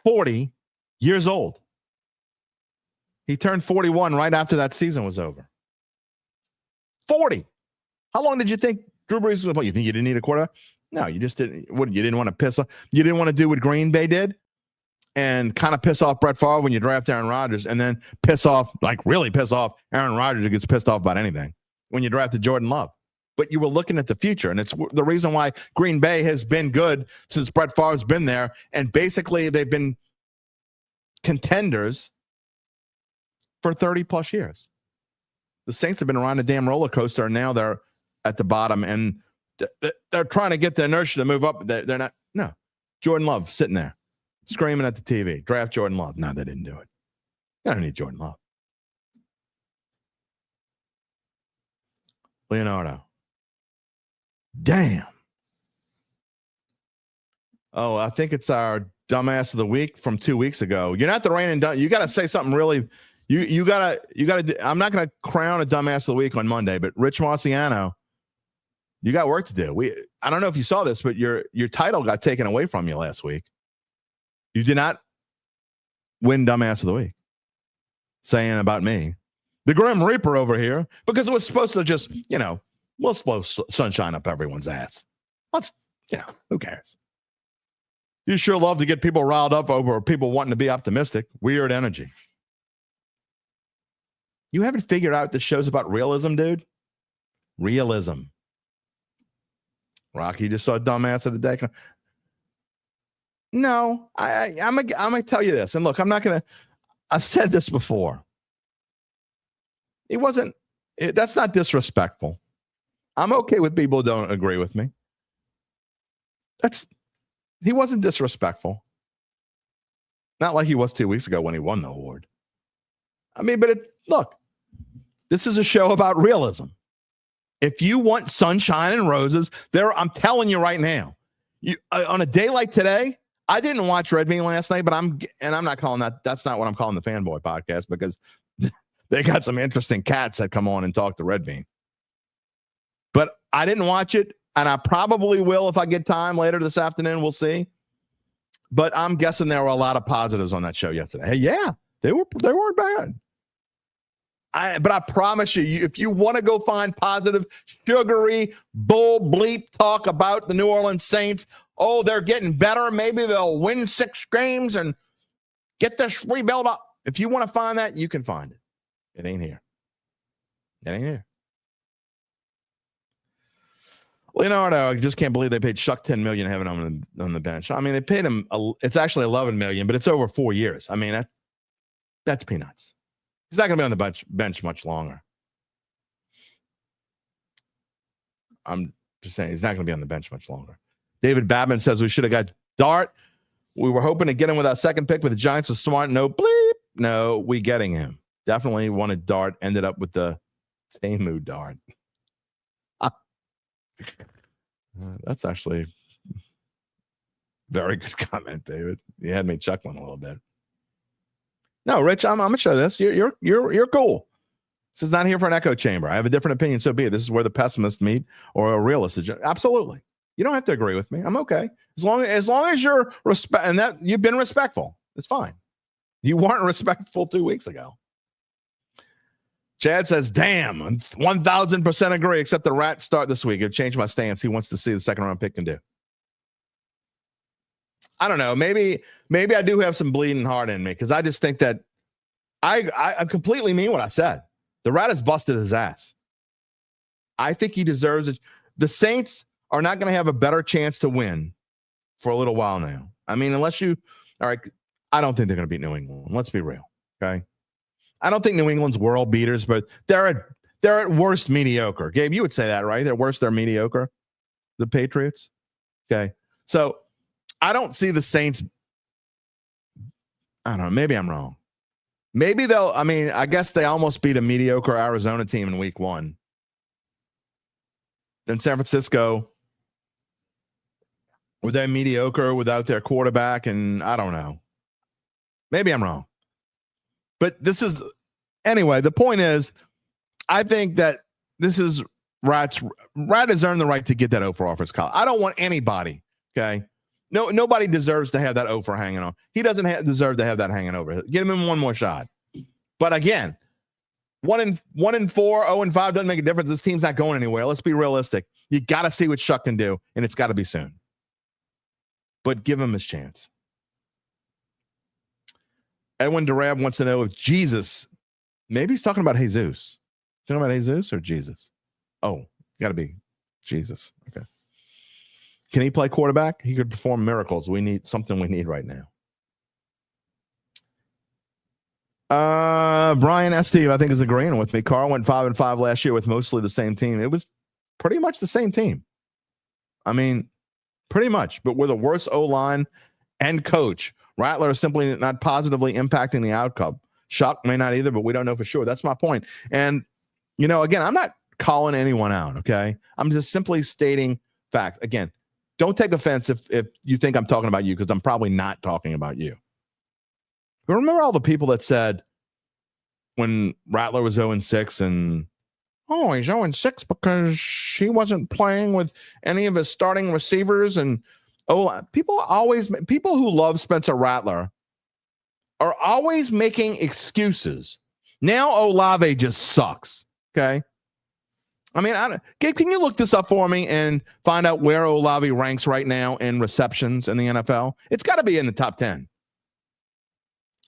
40 years old. He turned 41 right after that season was over. 40. How long did you think Drew Brees was? Well, you think you didn't need a quarterback? No, you just didn't. What, you didn't want to piss off? You didn't want to do what Green Bay did and kind of piss off Brett Favre when you draft Aaron Rodgers, and then really piss off Aaron Rodgers, who gets pissed off about anything when you drafted Jordan Love. But you were looking at the future, and it's the reason why Green Bay has been good since Brett Favre's been there, and basically they've been contenders for 30-plus years. The Saints have been around the damn roller coaster, and now they're at the bottom, and they're trying to get the inertia to move up. They're not. No. Jordan Love sitting there, screaming at the TV. Draft Jordan Love. No, they didn't do it. I don't need Jordan Love. Leonardo. Damn. Oh, I think it's our dumbass of the week from 2 weeks ago. You're not the reigning dumb. You got to say something really. You got to. I'm not going to crown a dumbass of the week on Monday, but Rich Marciano, you got work to do. I don't know if you saw this, but your title got taken away from you last week. You did not win dumbass of the week. Saying about me, the Grim Reaper over here, because it was supposed to just, we'll blow sunshine up everyone's ass. Who cares? You sure love to get people riled up over people wanting to be optimistic. Weird energy. You haven't figured out the show's about realism, dude? Realism. Rocky just saw a dumbass of the day. No, I'm gonna tell you this. And look, I said this before. That's not disrespectful. I'm okay with people who don't agree with me. He wasn't disrespectful. Not like he was 2 weeks ago when he won the award. Look, this is a show about realism. If you want sunshine and roses, I'm telling you right now, on a day like today, I didn't watch Red Bean last night, but I'm not calling that's not what I'm calling the Fanboy Podcast, because they got some interesting cats that come on and talk to Red Bean. But I didn't watch it, and I probably will if I get time later this afternoon. We'll see. But I'm guessing there were a lot of positives on that show yesterday. Hey, yeah, they weren't bad. But I promise you, if you want to go find positive, sugary, bull bleep talk about the New Orleans Saints, oh, they're getting better. Maybe they'll win 6 games and get this rebuild up. If you want to find that, you can find it. It ain't here. It ain't here. Leonardo, I just can't believe they paid Shuck $10 million having him on the bench. They paid him. It's actually $11 million, but it's over 4 years. That's peanuts. He's not going to be on the bench much longer. I'm just saying he's not going to be on the bench much longer. David Babin says we should have got Dart. We were hoping to get him with our second pick, but the Giants were smart. No bleep. No, we getting him. Definitely wanted Dart. Ended up with the Tamu Dart. That's actually very good comment, David. You had me chuckling a little bit. No, Rich, I'm gonna show this. You're cool. This is not here for an echo chamber. I have a different opinion, so be it. This is where the pessimists meet or a realist. Absolutely. You don't have to agree with me. I'm okay. As long as you're and that you've been respectful. It's fine. You weren't respectful 2 weeks ago. Chad says, damn, 1,000% agree, except the Rats start this week. It changed my stance. He wants to see the second round pick can do. I don't know. Maybe I do have some bleeding heart in me, because I just think that I completely mean what I said. The Rat has busted his ass. I think he deserves it. The Saints are not going to have a better chance to win for a little while now. I mean, all right, I don't think they're going to beat New England. Let's be real, okay? I don't think New England's world beaters, but they're at worst mediocre. Gabe, you would say that, right? At worst, they're mediocre, the Patriots. Okay. So I don't see the Saints. I don't know. Maybe I'm wrong. Maybe I guess they almost beat a mediocre Arizona team in week 1. Then San Francisco, were they mediocre without their quarterback? And I don't know. Maybe I'm wrong. But anyway, the point is, I think that this is Rat has earned the right to get that offer off his collar. I don't want anybody, okay? Nobody deserves to have that offer hanging on. He doesn't deserve to have that hanging over. Get him in one more shot. But again, 1-4, 0-5 doesn't make a difference. This team's not going anywhere. Let's be realistic. You got to see what Shuck can do, and it's got to be soon. But give him his chance. Edwin Durab wants to know if Jesus, maybe he's talking about Jesus. Talking about Jesus or Jesus? Oh, got to be Jesus. Okay. Can he play quarterback? He could perform miracles. We need right now. Brian S. Steve, I think, is agreeing with me. Carl went 5-5 last year with mostly the same team. It was pretty much the same team. I mean, pretty much, but with a worse O-line and coach. Rattler is simply not positively impacting the outcome. Shuck may not either, but we don't know for sure. That's my point. And, again, I'm not calling anyone out, okay? I'm just simply stating facts. Again, don't take offense if you think I'm talking about you, because I'm probably not talking about you. But remember all the people that said when Rattler was 0-6 and, he's 0-6 because he wasn't playing with any of his starting receivers. And people who love Spencer Rattler are always making excuses. Now Olave just sucks, okay? I mean, Gabe, can you look this up for me and find out where Olave ranks right now in receptions in the NFL? It's got to be in the top 10.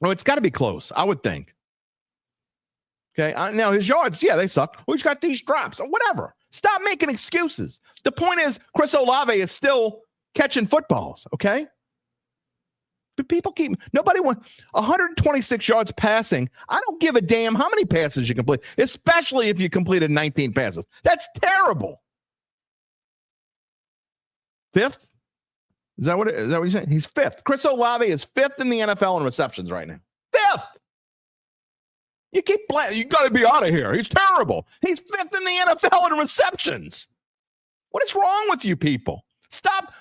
Oh, it's got to be close, I would think. Okay, now his yards, yeah, they suck. Well, he's got these drops or whatever. Stop making excuses. The point is, Chris Olave is still catching footballs, okay? But nobody wants 126 yards passing. I don't give a damn how many passes you complete, especially if you completed 19 passes. That's terrible. 5th? Is that what you're saying? He's 5th. Chris Olave is 5th in the NFL in receptions right now. 5th. You keep playing. You got to be out of here. He's terrible. He's 5th in the NFL in receptions. What is wrong with you people? Stop.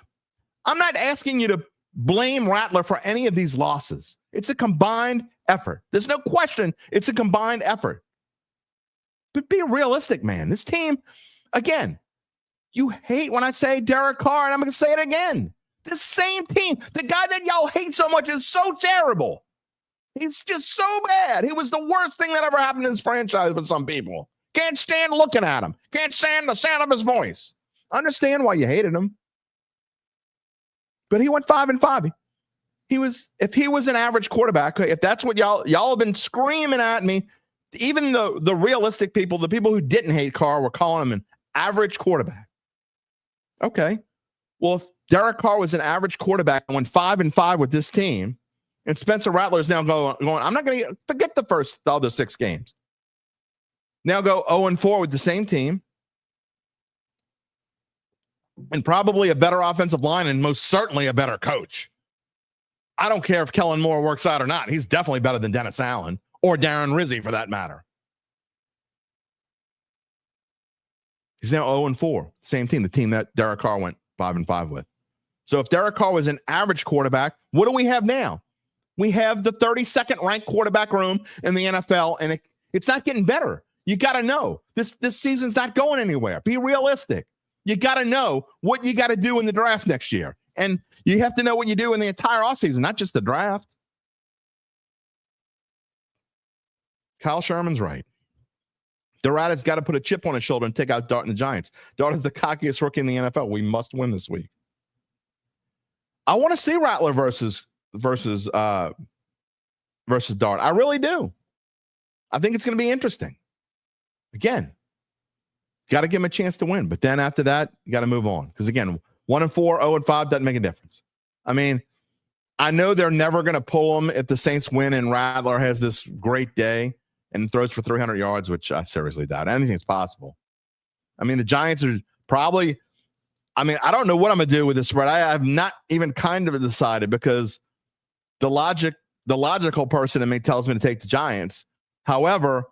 I'm not asking you to blame Rattler for any of these losses. It's a combined effort. There's no question. It's a combined effort. But be realistic, man. This team, again, you hate when I say Derek Carr, and I'm going to say it again. This same team, the guy that y'all hate so much, is so terrible. He's just so bad. He was the worst thing that ever happened in this franchise for some people. Can't stand looking at him. Can't stand the sound of his voice. Understand why you hated him. But he went 5-5. If he was an average quarterback, if that's what y'all have been screaming at me, even the realistic people, the people who didn't hate Carr, were calling him an average quarterback. Okay. Well, if Derek Carr was an average quarterback and went 5-5 with this team, and Spencer Rattler is now going, I'm not going to forget the other 6 games. Now go 0-4 with the same team, and probably a better offensive line, and most certainly a better coach. I don't care if Kellen Moore works out or not. He's definitely better than Dennis Allen or Darren Rizzi for that matter. He's now 0-4. Same team, the team that Derek Carr went 5-5 with. So if Derek Carr was an average quarterback, what do we have now? We have the 32nd ranked quarterback room in the NFL, and it's not getting better. You got to know this season's not going anywhere. Be realistic. You got to know what you got to do in the draft next year. And you have to know what you do in the entire offseason, not just the draft. Kyle Sherman's right. Dorada's got to put a chip on his shoulder and take out Dart and the Giants. Dart is the cockiest rookie in the NFL. We must win this week. I want to see Rattler versus Dart. I really do. I think it's going to be interesting. Again, got to give him a chance to win. But then after that, you got to move on. Because again, 1-4, 0-5 doesn't make a difference. I mean, I know they're never going to pull him if the Saints win and Rattler has this great day and throws for 300 yards, which I seriously doubt. Anything's possible. I mean, the Giants are probably, I don't know what I'm going to do with this spread. I have not even kind of decided because the logical person in me tells me to take the Giants. However,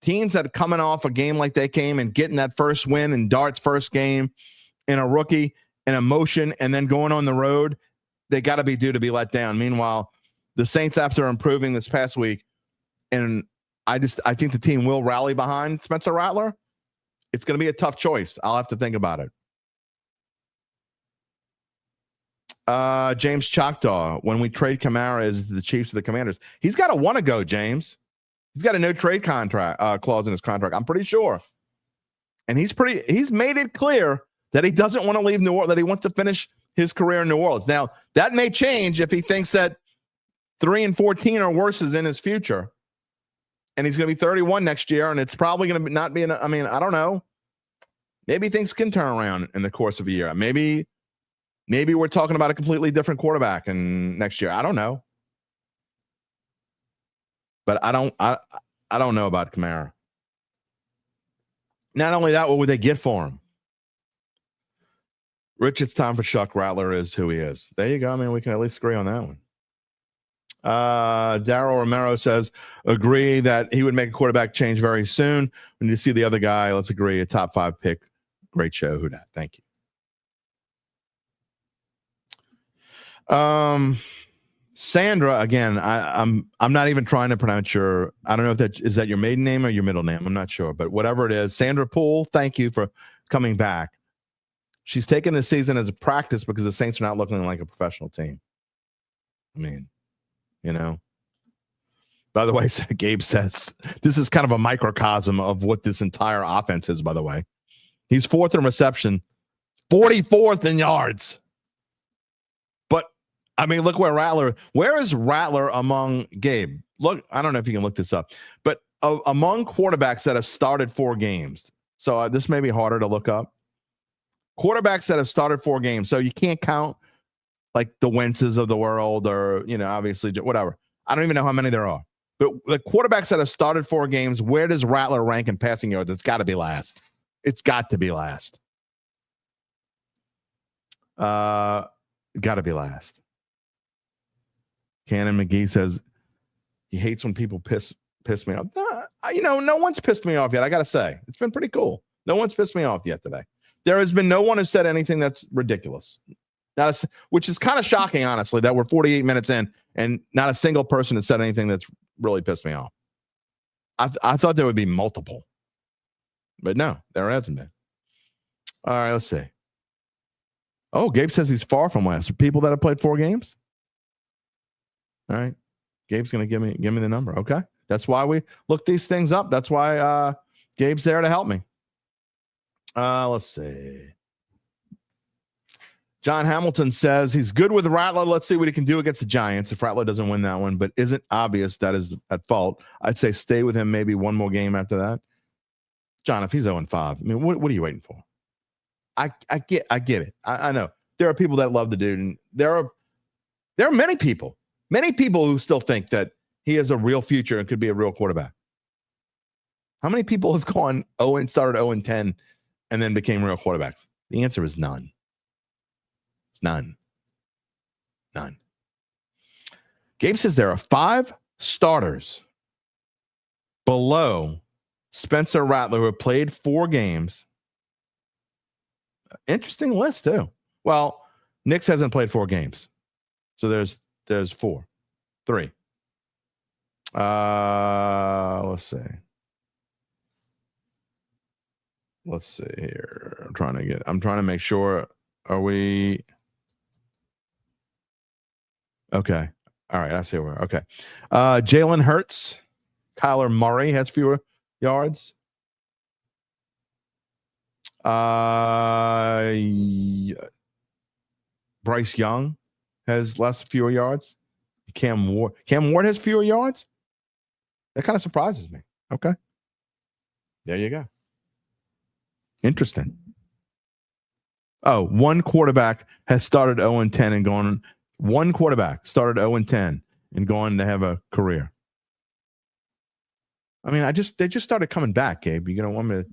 teams that are coming off a game like they came and getting that first win in Dart's first game in a rookie and emotion and then going on the road, they got to be due to be let down. Meanwhile, the Saints, after improving this past week, and I think the team will rally behind Spencer Rattler. It's going to be a tough choice. I'll have to think about it. James Choctaw, when we trade Kamara as the Chiefs of the Commanders, he's got to want to go, James. He's got a no trade contract clause in his contract. I'm pretty sure. And he's made it clear that he doesn't want to leave New Orleans, that he wants to finish his career in New Orleans. Now, that may change if he thinks that 3-14 or worse is in his future. And he's going to be 31 next year, and it's probably going to not be I don't know. Maybe things can turn around in the course of a year. Maybe we're talking about a completely different quarterback in next year. I don't know. But I don't know about Kamara. Not only that, what would they get for him? Rich, it's time for Chuck. Rattler is who he is. There you go. We can at least agree on that one. Daryl Romero says, agree that he would make a quarterback change very soon. When you see the other guy, let's agree, a top 5 pick. Great show. Who dat? Thank you. Sandra, again, I'm not even trying to pronounce your, I don't know if that is that your maiden name or your middle name. I'm not sure, but whatever it is, Sandra Poole, thank you for coming back. She's taken this season as a practice because the Saints are not looking like a professional team. By the way, Gabe says this is kind of a microcosm of what this entire offense is, by the way. He's 4th in reception, 44th in yards. But, look where is Rattler among Gabe? Look, I don't know if you can look this up, but among quarterbacks that have started 4 games. So this may be harder to look up. Quarterbacks that have started 4 games. So you can't count like the Wentzes of the world or, obviously whatever. I don't even know how many there are. But the quarterbacks that have started 4 games, where does Rattler rank in passing yards? It's got to be last. It's got to be last. Got to be last. Cannon McGee says he hates when people piss me off. No one's pissed me off yet. I got to say, it's been pretty cool. No one's pissed me off yet today. There has been no one who said anything that's ridiculous. Which is kind of shocking, honestly, that we're 48 minutes in and not a single person has said anything that's really pissed me off. I thought there would be multiple. But no, there hasn't been. All right, let's see. Oh, Gabe says he's far from last. People that have played 4 games? All right. Gabe's going to give me the number. Okay. That's why we look these things up. That's why Gabe's there to help me. Let's see. John Hamilton says he's good with Rattler. Let's see what he can do against the Giants if Rattler doesn't win that one, but isn't obvious that is at fault. I'd say stay with him maybe one more game after that. John, if he's 0-5, what are you waiting for? I get it. I know. There are people that love the dude, and there are many people who still think that he has a real future and could be a real quarterback. How many people have gone started 0-10 and then became real quarterbacks? The answer is none. It's none. Gabe says there are 5 starters below Spencer Rattler who have played 4 games. Interesting list too. Well, Nix hasn't played 4 games. So there's 3. Let's see. Let's see here. I'm trying to make sure. Are we okay? All right, I see where. Okay. Jalen Hurts, Kyler Murray has fewer yards. Bryce Young has fewer yards. Cam Ward has fewer yards. That kind of surprises me. Okay. There you go. Interesting. Oh, one quarterback has started 0-10 and gone One quarterback started 0-10 and going to have a career. I mean, they just started coming back, Gabe. You don't want me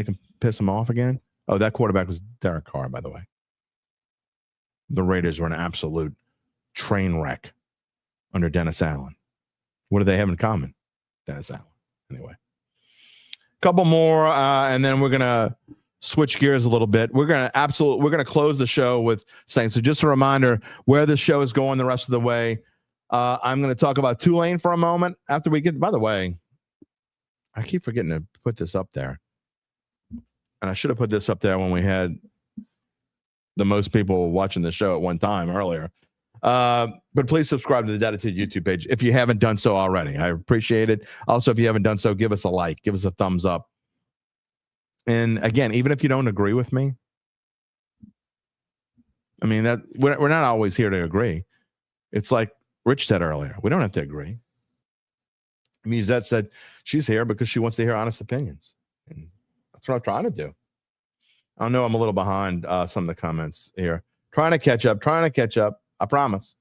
to piss them off again? Oh, that quarterback was Derek Carr, by the way. The Raiders were an absolute train wreck under Dennis Allen. What do they have in common? Dennis Allen. Anyway. Couple more, and then we're going to switch gears a little bit. We're going to close the show with saying, so just a reminder where this show is going the rest of the way. I'm going to talk about Tulane for a moment after we get, by the way, I keep forgetting to put this up there. And I should have put this up there when we had the most people watching the show at one time earlier. But please subscribe to the Dattitude YouTube page if you haven't done so already. I appreciate it. Also, if you haven't done so, give us a like, give us a thumbs up. And again, even if you don't agree with me, I mean, that we're not always here to agree. It's like Rich said earlier, we don't have to agree. Musette said she's here because she wants to hear honest opinions. And that's what I'm trying to do. I know I'm a little behind some of the comments here. Trying to catch up. I promise.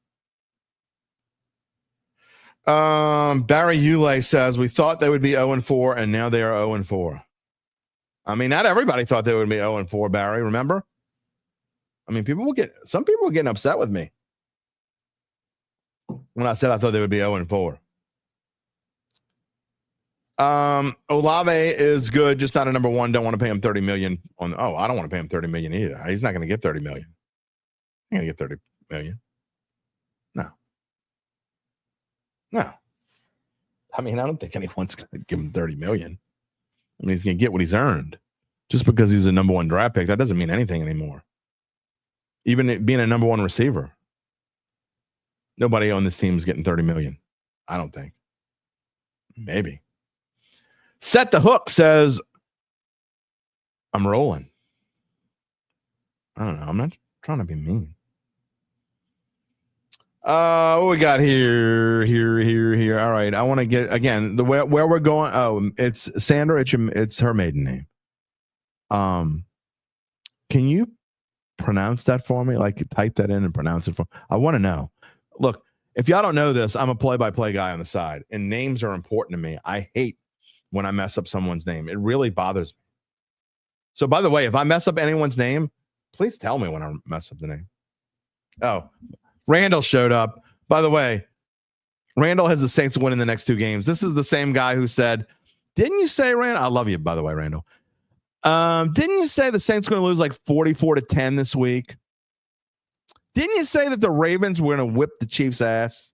Barry Ulay says, we thought they would be 0-4, and now they are 0-4. I mean, not everybody thought they would be 0-4, Barry, remember? I mean, some people were getting upset with me when I said I thought they would be 0-4. Olave is good, just not a number one. Don't want to pay him $30 million I don't want to pay him $30 million either. He's not going to get $30 million. He's going to get $30 million. No. I mean, I don't think anyone's going to give him $30 million. I mean, he's going to get what he's earned. Just because he's a number one draft pick, that doesn't mean anything anymore. Even being a number one receiver, nobody on this team is getting $30 million. I don't think. Maybe. Set the Hook says, I'm rolling. I don't know. I'm not trying to be mean. What we got here. All right. I want to get, again, where we're going. Oh, it's Sandra. It's her maiden name. Can you pronounce that for me? Like, type that in and pronounce it for me. I want to know. Look, if y'all don't know this, I'm a play-by-play guy on the side, and names are important to me. I hate when I mess up someone's name. It really bothers me. So, by the way, if I mess up anyone's name, please tell me when I mess up the name. Oh, Randall showed up. By the way, Randall has the Saints winning the next two games. This is the same guy who said, didn't you say, Randall? I love you, by the way, Randall. Didn't you say the Saints are going to lose like 44-10 this week? Didn't you say that the Ravens were going to whip the Chiefs' ass?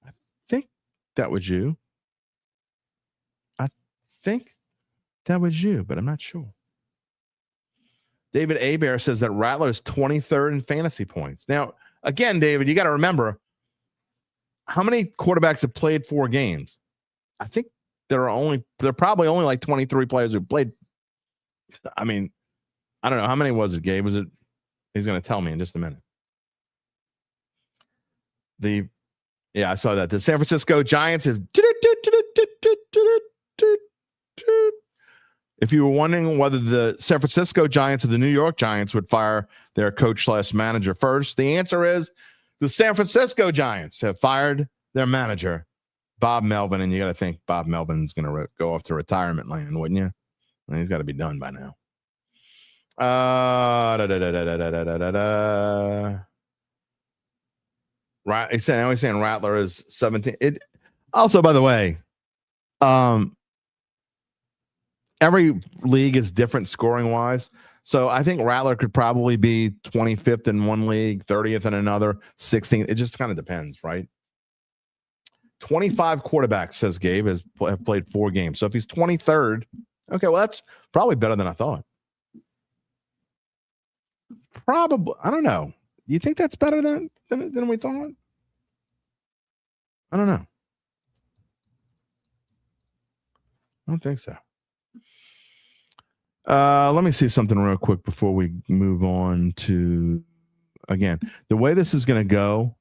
I think that was you. I think that was you, but I'm not sure. David Abear says that Rattler is 23rd in fantasy points. Now, again, David, you got to remember, how many quarterbacks have played 4 games? I think there are probably only like 23 players who played. I mean, I don't know. How many was it, Gabe? He's going to tell me in just a minute. Yeah, I saw that. The San Francisco Giants have. If you were wondering whether the San Francisco Giants or the New York Giants would fire their coach/manager first, the answer is the San Francisco Giants have fired their manager, Bob Melvin, and you got to think Bob Melvin's going to go off to retirement land, wouldn't you? And he's got to be done by now. Right, he's saying Rattler is 17. Also, by the way, every league is different scoring wise. So I think Rattler could probably be 25th in one league, 30th in another, 16th. It just kind of depends, right? 25 quarterbacks, says Gabe, have played 4 games. So if he's 23rd, okay, well, that's probably better than I thought. Probably, I don't know. You think that's better than we thought? I don't know. I don't think so. Let me see something real quick before we move on to, again, the way this is going to go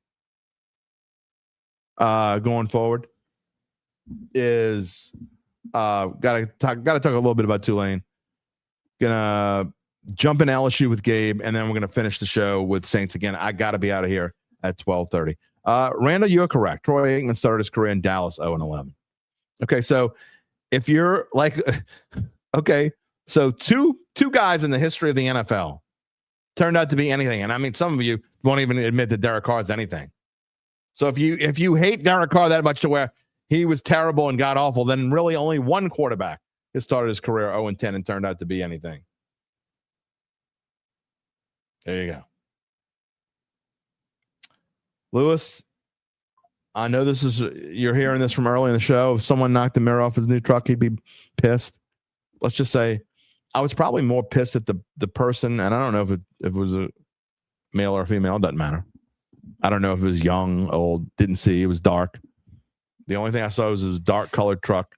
going forward is got to talk a little bit about Tulane. Gonna jump in LSU with Gabe, and then we're going to finish the show with Saints again. I got to be out of here at 12:30. Randall, you're correct. Troy Aikman started his career in Dallas 0-11. Okay, so if you're like, okay, so two guys in the history of the NFL turned out to be anything, and I mean, some of you won't even admit that Derek Carr is anything. So if you hate Derek Carr that much to where he was terrible and god awful, then really only one quarterback has started his career 0-10 and turned out to be anything. There you go. Lewis, I know you're hearing this from early in the show. If someone knocked the mirror off his new truck, he'd be pissed. Let's just say I was probably more pissed at the person, and I don't know if it was a male or a female. It doesn't matter. I don't know if it was young, old, didn't see. It was dark. The only thing I saw was his dark-colored truck.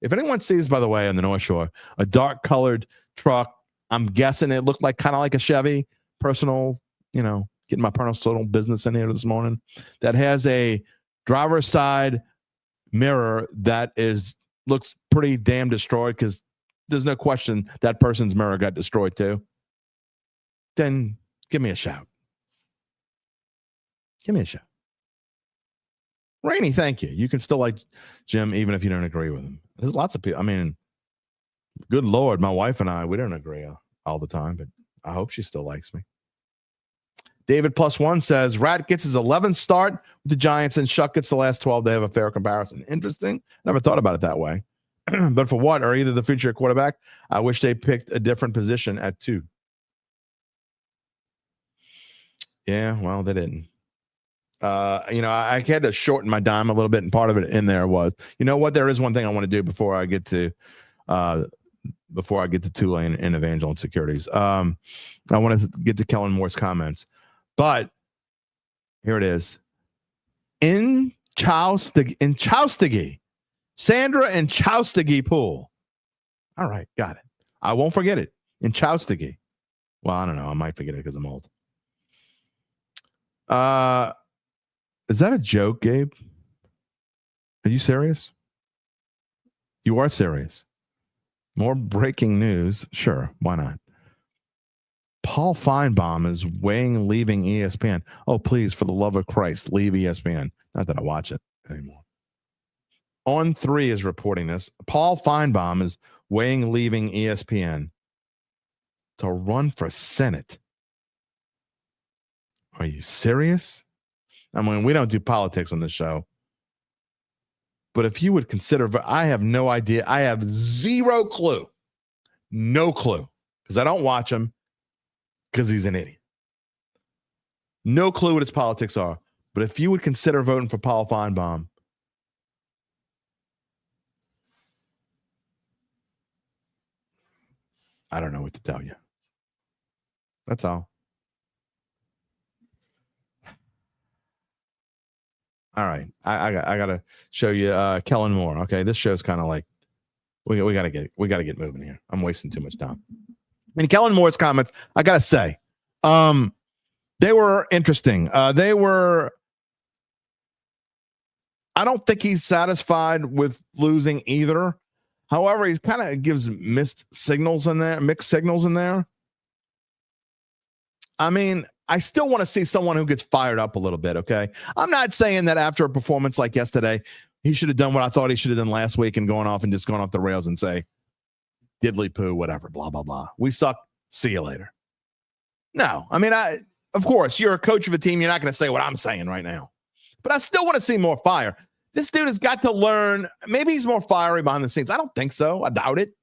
If anyone sees, by the way, on the North Shore, a dark-colored truck, I'm guessing it looked like kind of like a Chevy, personal, getting my personal business in here this morning, that has a driver's side mirror that looks pretty damn destroyed, because there's no question that person's mirror got destroyed too. Then give me a shout. Give me a shout. Rainey, thank you. You can still like Jim even if you don't agree with him. There's lots of people. I mean, good Lord, my wife and I, we don't agree all the time, but I hope she still likes me. David +1 says, Rat gets his 11th start with the Giants and Shuck gets the last 12. They have a fair comparison. Interesting. Never thought about it that way. But for what? Or either the future quarterback? I wish they picked a different position at 2. Yeah, well, they didn't. I had to shorten my dime a little bit, and part of it in there was, you know what? There is one thing I want to do before I get to Tulane and Evangeline Securities. I want to get to Kellen Moore's comments, but here it is. In Chowstiggy, Sandra and Chowstiggy pool. All right, got it. I won't forget it. In Chowstiggy. Well, I don't know. I might forget it because I'm old. Is that a joke, Gabe? Are you serious? You are serious. More breaking news. Sure, why not? Paul Feinbaum is weighing leaving ESPN. Oh, please, for the love of Christ, leave ESPN. Not that I watch it anymore. On3 is reporting this. Paul Feinbaum is weighing leaving ESPN to run for Senate. Are you serious? I mean, we don't do politics on this show. But if you would consider, I have no idea. I have zero clue. No clue. Because I don't watch him. Because he's an idiot. No clue what his politics are. But if you would consider voting for Paul Feinbaum, I don't know what to tell you. That's all. All right. I got to show you Kellen Moore. Okay. This show's kind of like, we got to get moving here. I'm wasting too much time. And Kellen Moore's comments, I got to say, they were interesting. I don't think he's satisfied with losing either. However, he kind of gives mixed signals in there. I mean, I still want to see someone who gets fired up a little bit, okay? I'm not saying that after a performance like yesterday, he should have done what I thought he should have done last week and gone off the rails and say, diddly poo, whatever, blah, blah, blah. We suck. See you later. No, I mean, of course, you're a coach of a team. You're not going to say what I'm saying right now. But I still want to see more fire. This dude has got to learn. Maybe he's more fiery behind the scenes. I don't think so. I doubt it.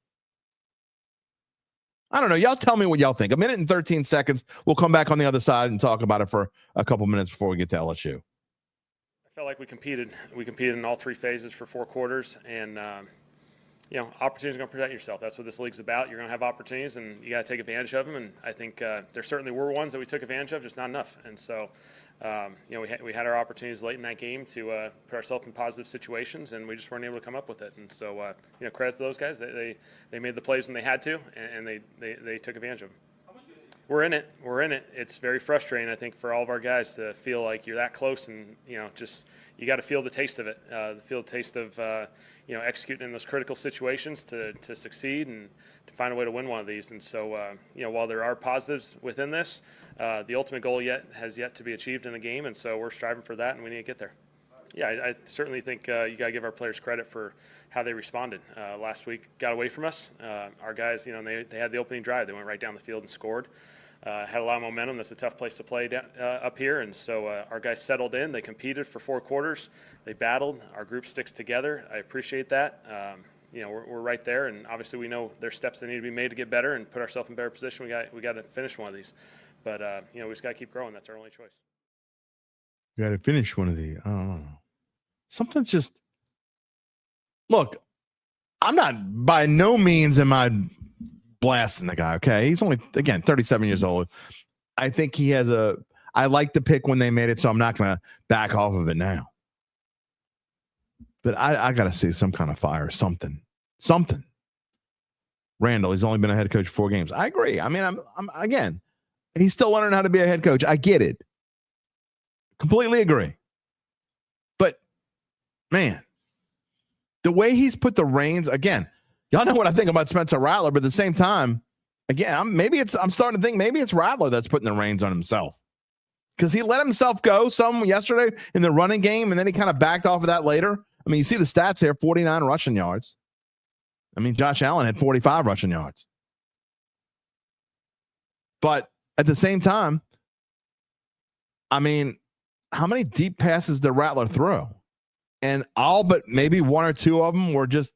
I don't know. Y'all tell me what y'all think. 1 minute and 13 seconds. We'll come back on the other side and talk about it for a couple minutes before we get to LSU. I felt like we competed. We competed in all 3 phases for 4 quarters. And, opportunities are going to present yourself. That's what this league's about. You're going to have opportunities, and you got to take advantage of them. And I think there certainly were ones that we took advantage of, just not enough. And so, we had our opportunities late in that game to put ourselves in positive situations, and we just weren't able to come up with it. And so, credit to those guys. They made the plays when they had to, and they took advantage of them. We're in it. It's very frustrating, I think, for all of our guys to feel like you're that close, and you got to feel the taste of it. Feel the taste of executing in those critical situations to succeed and to find a way to win one of these. And so, while there are positives within this, the ultimate goal has yet to be achieved in the game. And so we're striving for that, and we need to get there. Yeah, I certainly think you got to give our players credit for how they responded. Last week got away from us. Our guys, they had the opening drive. They went right down the field and scored. Had a lot of momentum. That's a tough place to play up here. And so our guys settled in. They competed for 4 quarters. They battled. Our group sticks together. I appreciate that. We're right there. And obviously we know there's steps that need to be made to get better and put ourselves in better position. We got to finish one of these. But, we just got to keep growing. That's our only choice. You got to finish one of these. I don't know. Something's just look. I'm not by no means am I blasting the guy. Okay, he's only 37 years old. I think he has I like the pick when they made it, so I'm not going to back off of it now. But I got to see some kind of fire, something. Randall, he's only been a head coach for 4 games. I agree. I mean, I'm again, he's still learning how to be a head coach. I get it. Completely agree. But man, the way he's put the reins, again, y'all know what I think about Spencer Rattler, but at the same time, again, I'm starting to think maybe it's Rattler that's putting the reins on himself. Because he let himself go some yesterday in the running game, and then he kind of backed off of that later. I mean, you see the stats here, 49 rushing yards. I mean, Josh Allen had 45 rushing yards. But at the same time, I mean, how many deep passes did Rattler throw? And all but maybe 1 or 2 of them were just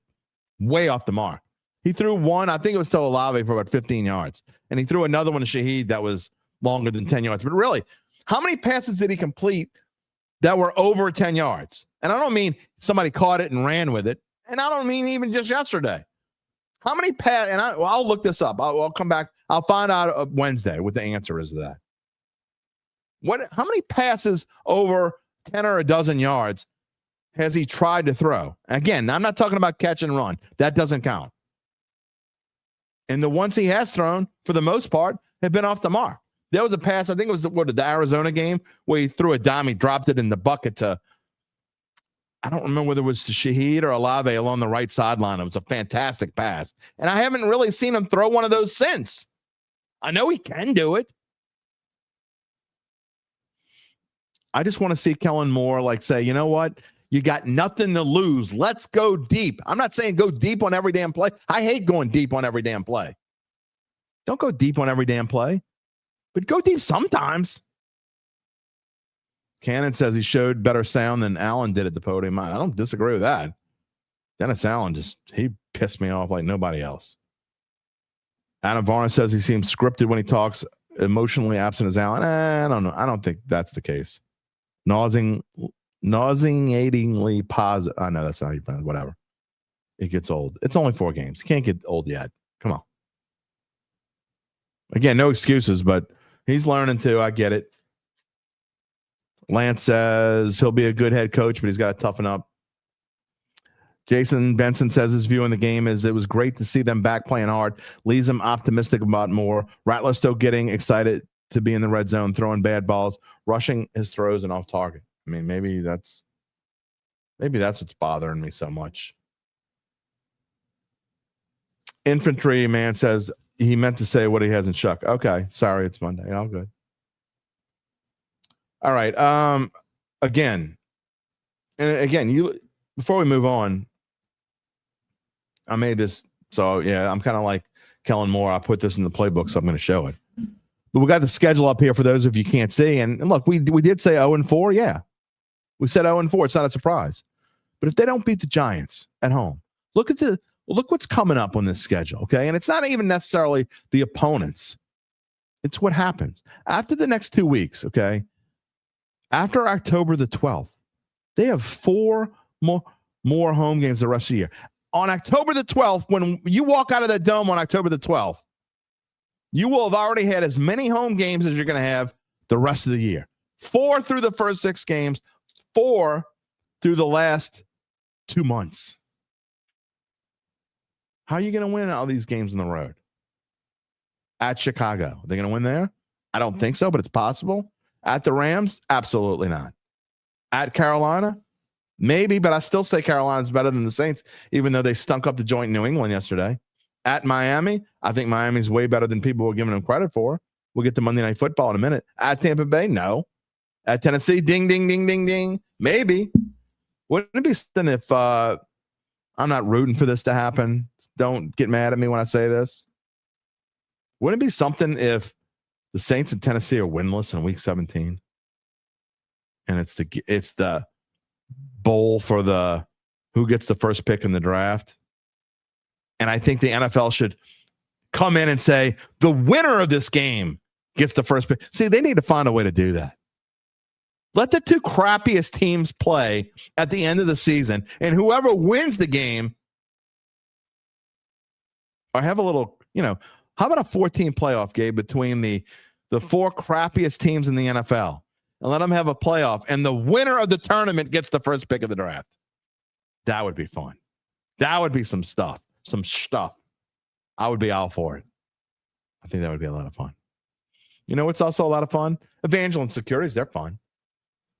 way off the mark. He threw one, I think it was still Olave for about 15 yards. And he threw another one to Shaheed that was longer than 10 yards. But really, how many passes did he complete that were over 10 yards? And I don't mean somebody caught it and ran with it. And I don't mean even just yesterday. How many passes? And I'll look this up. I'll come back. I'll find out Wednesday what the answer is to that. How many passes over 10 or a dozen yards has he tried to throw? Again, I'm not talking about catch and run. That doesn't count. And the ones he has thrown, for the most part, have been off the mark. There was a pass, I think it was the Arizona game, where he threw a dime. He dropped it in the bucket to, I don't remember whether it was to Shaheed or Olave along the right sideline. It was a fantastic pass. And I haven't really seen him throw one of those since. I know he can do it. I just want to see Kellen Moore say, you know what? You got nothing to lose. Let's go deep. I'm not saying go deep on every damn play. I hate going deep on every damn play. Don't go deep on every damn play, but go deep sometimes. Cannon says he showed better sound than Allen did at the podium. I don't disagree with that. Dennis Allen he pissed me off like nobody else. Adam Varner says he seems scripted when he talks, emotionally absent as Allen. I don't know. I don't think that's the case. Nauseatingly positive. I know that's not you, whatever. It gets old. It's only 4 games. You can't get old yet. Come on. Again, no excuses, but he's learning too. I get it. Lance says he'll be a good head coach, but he's got to toughen up. Jason Benson says his view on the game is it was great to see them back playing hard. Leaves him optimistic about more. Rattler still getting excited to be in the red zone, throwing bad balls, rushing his throws and off target. I mean, maybe that's what's bothering me so much. Infantry man says he meant to say what he hasn't shuck. Okay, sorry, it's Monday. All good. All right. Again, before we move on, I made this. So yeah, I'm kind of like Kellen Moore. I put this in the playbook, so I'm going to show it. But we got the schedule up here for those of you who can't see. And look, we did say 0-4. Yeah, we said 0-4. It's not a surprise. But if they don't beat the Giants at home, look what's coming up on this schedule. Okay, and it's not even necessarily the opponents. It's what happens after the next 2 weeks. Okay. After October the 12th, they have 4 more home games the rest of the year. On October the 12th, when you walk out of that dome on October the 12th, you will have already had as many home games as you're going to have the rest of the year. 4 through the first 6 games, 4 through the last 2 months. How are you going to win all these games on the road? At Chicago. Are they going to win there? I don't think so, but it's possible. At the Rams? Absolutely not. At Carolina? Maybe, but I still say Carolina's better than the Saints, even though they stunk up the joint in New England yesterday. at Miami. I think Miami's way better than people are giving them credit for. We'll get to Monday Night Football in a minute. At Tampa Bay, no. At Tennessee, ding, ding, ding, ding, ding. Maybe. Wouldn't it be something if I'm not rooting for this to happen? Don't get mad at me when I say this. Wouldn't it be something if the Saints and Tennessee are winless in Week 17, and it's the bowl for the who gets the first pick in the draft? And I think the NFL should come in and say the winner of this game gets the first pick. See, they need to find a way to do that. Let the two crappiest teams play at the end of the season, and whoever wins the game, or have a little, how about a 14 playoff, Gabe, between the four crappiest teams in the NFL, and let them have a playoff, and the winner of the tournament gets the first pick of the draft. That would be fun. That would be some stuff. I would be all for it. I think that would be a lot of fun. You know what's also a lot of fun? Evangeline Securities, they're fun.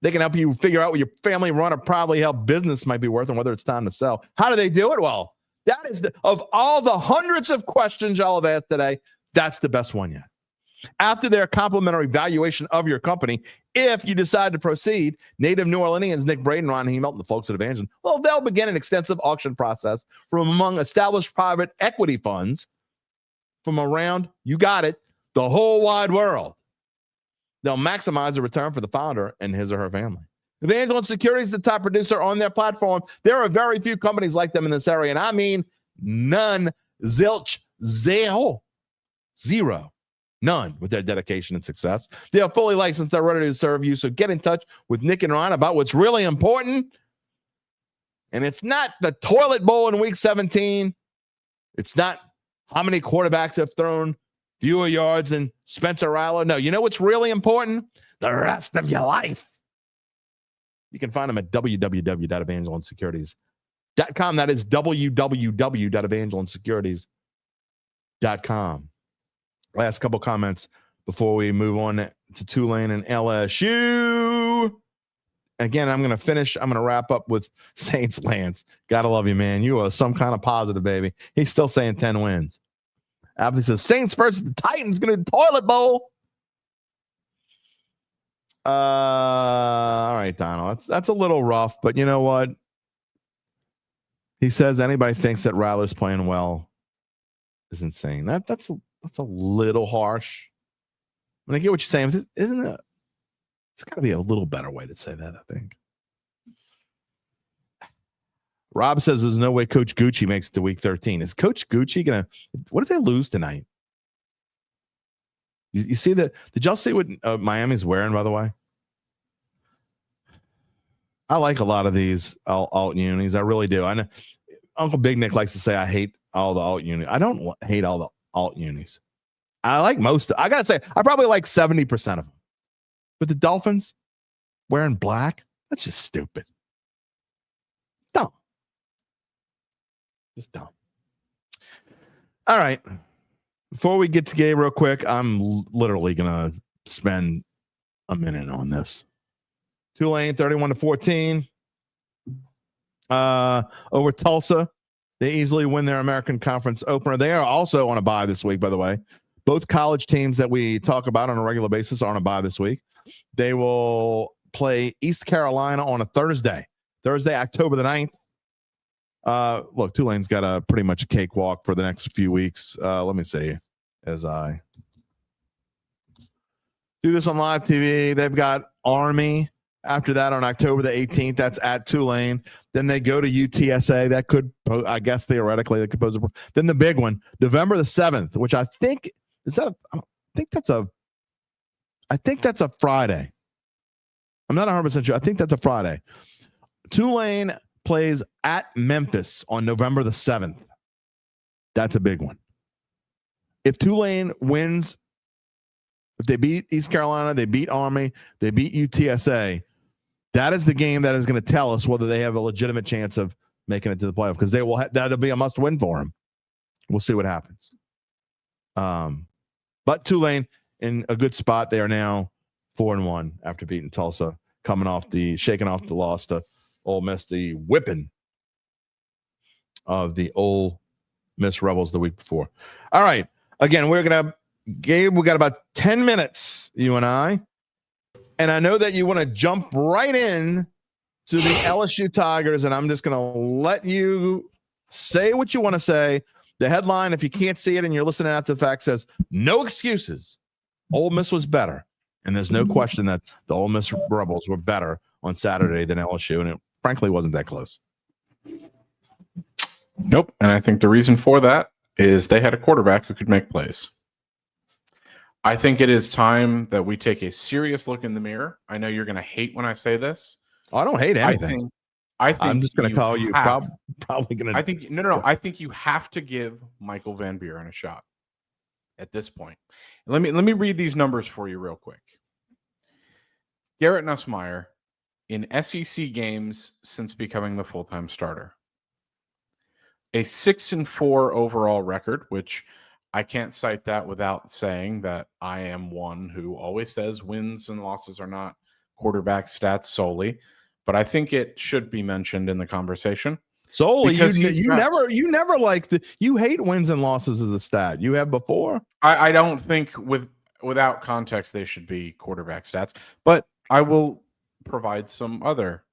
They can help you figure out what your family run or probably help business might be worth and whether it's time to sell. How do they do it? Well, that is of all the hundreds of questions y'all have asked today, that's the best one yet. After their complimentary valuation of your company, if you decide to proceed, native New Orleanians Nick Braden, Ron Hemelt, and the folks at Evangeline, well, they'll begin an extensive auction process from among established private equity funds from around, you got it, the whole wide world. They'll maximize the return for the founder and his or her family. Evangeline Securities is the top producer on their platform. There are very few companies like them in this area, and I mean none, zilch, zero, none with their dedication and success. They are fully licensed. They're ready to serve you. So get in touch with Nick and Ron about what's really important. And it's not the toilet bowl in Week 17. It's not how many quarterbacks have thrown fewer yards than Spencer Rattler. No, you know what's really important? The rest of your life. You can find them at www.evangelinesecurities.com. That is www.evangelinesecurities.com. Last couple comments before we move on to Tulane and LSU. Again, I'm going to wrap up with Saints Lance. Gotta love you, man. You are some kind of positive, baby. He's still saying 10 wins. Abby says Saints versus the Titans going to toilet bowl. All right, Donald. That's a little rough, but you know what? He says anybody thinks that Rattler's playing well is insane. That's a little harsh. I get what you're saying. Isn't it? It's got to be a little better way to say that, I think. Rob says there's no way Coach Gucci makes it to Week 13. Is Coach Gucci going to – what if they lose tonight? You see that? Did y'all see what Miami's wearing, by the way? I like a lot of these alt unis. I really do. I know Uncle Big Nick likes to say I hate all the alt unis. I don't hate all the alt unis. I like most. I got to say, I probably like 70% of them. But the Dolphins wearing black, that's just stupid. Dumb. Just dumb. All right. Before we get to Gabe real quick, I'm literally going to spend a minute on this. Tulane 31-14 over Tulsa. They easily win their American Conference opener. They are also on a bye this week, by the way. Both college teams that we talk about on a regular basis are on a bye this week. They will play East Carolina on a Thursday, October the 9th. Look, Tulane's got a pretty much a cakewalk for the next few weeks. Let me see as I do this on live TV. They've got Army after that on October the 18th. That's at Tulane. Then they go to UTSA. That could, I guess, theoretically, they could pose a. Then the big one, November the 7th, which I think is that. I think that's a Friday. I'm not 100% sure. I think that's a Friday. Tulane plays at Memphis on November the 7th. That's a big one. If Tulane wins, if they beat East Carolina, they beat Army, they beat UTSA, that is the game that is going to tell us whether they have a legitimate chance of making it to the playoff, because they will. That'll be a must-win for them. We'll see what happens. But Tulane in a good spot. They are now 4-1 after beating Tulsa, shaking off the loss to Ole Miss, the whipping of the Ole Miss Rebels the week before. All right. Again, Gabe, we got about 10 minutes, you and I. And I know that you want to jump right in to the LSU Tigers, and I'm just going to let you say what you want to say. The headline, if you can't see it and you're listening after the fact, says, no excuses. Ole Miss was better. And there's no question that the Ole Miss Rebels were better on Saturday than LSU, and it frankly wasn't that close. Nope. And I think the reason for that is they had a quarterback who could make plays. I think it is time that we take a serious look in the mirror. I know you're going to hate when I say this. I don't hate anything. I think I'm just going to call you probably going to. I think no. I think you have to give Michael Van Buren a shot at this point. Let me read these numbers for you real quick. Garrett Nussmeier in SEC games since becoming the full-time starter. A 6-4 overall record, which I can't cite that without saying that I am one who always says wins and losses are not quarterback stats solely, but I think it should be mentioned in the conversation. Solely, you never liked you hate wins and losses as a stat. You have before. I don't think without context they should be quarterback stats, but I will provide some other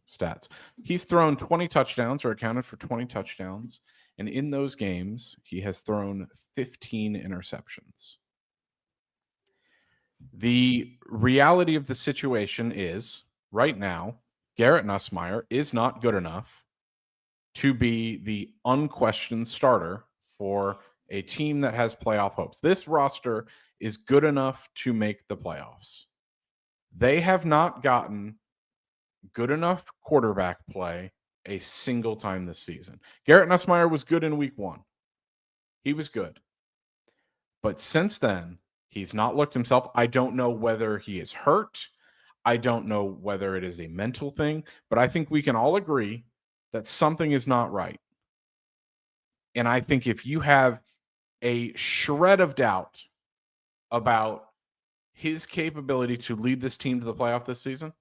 stats. He's thrown 20 touchdowns or accounted for 20 touchdowns. And in those games, he has thrown 15 interceptions. The reality of the situation is, right now, Garrett Nussmeier is not good enough to be the unquestioned starter for a team that has playoff hopes. This roster is good enough to make the playoffs. They have not gotten good enough quarterback play a single time this season. Garrett Nussmeier was good in week 1. He was good. But since then, he's not looked himself. I don't know whether he is hurt. I don't know whether it is a mental thing, but I think we can all agree that something is not right. And I think if you have a shred of doubt about his capability to lead this team to the playoff this season,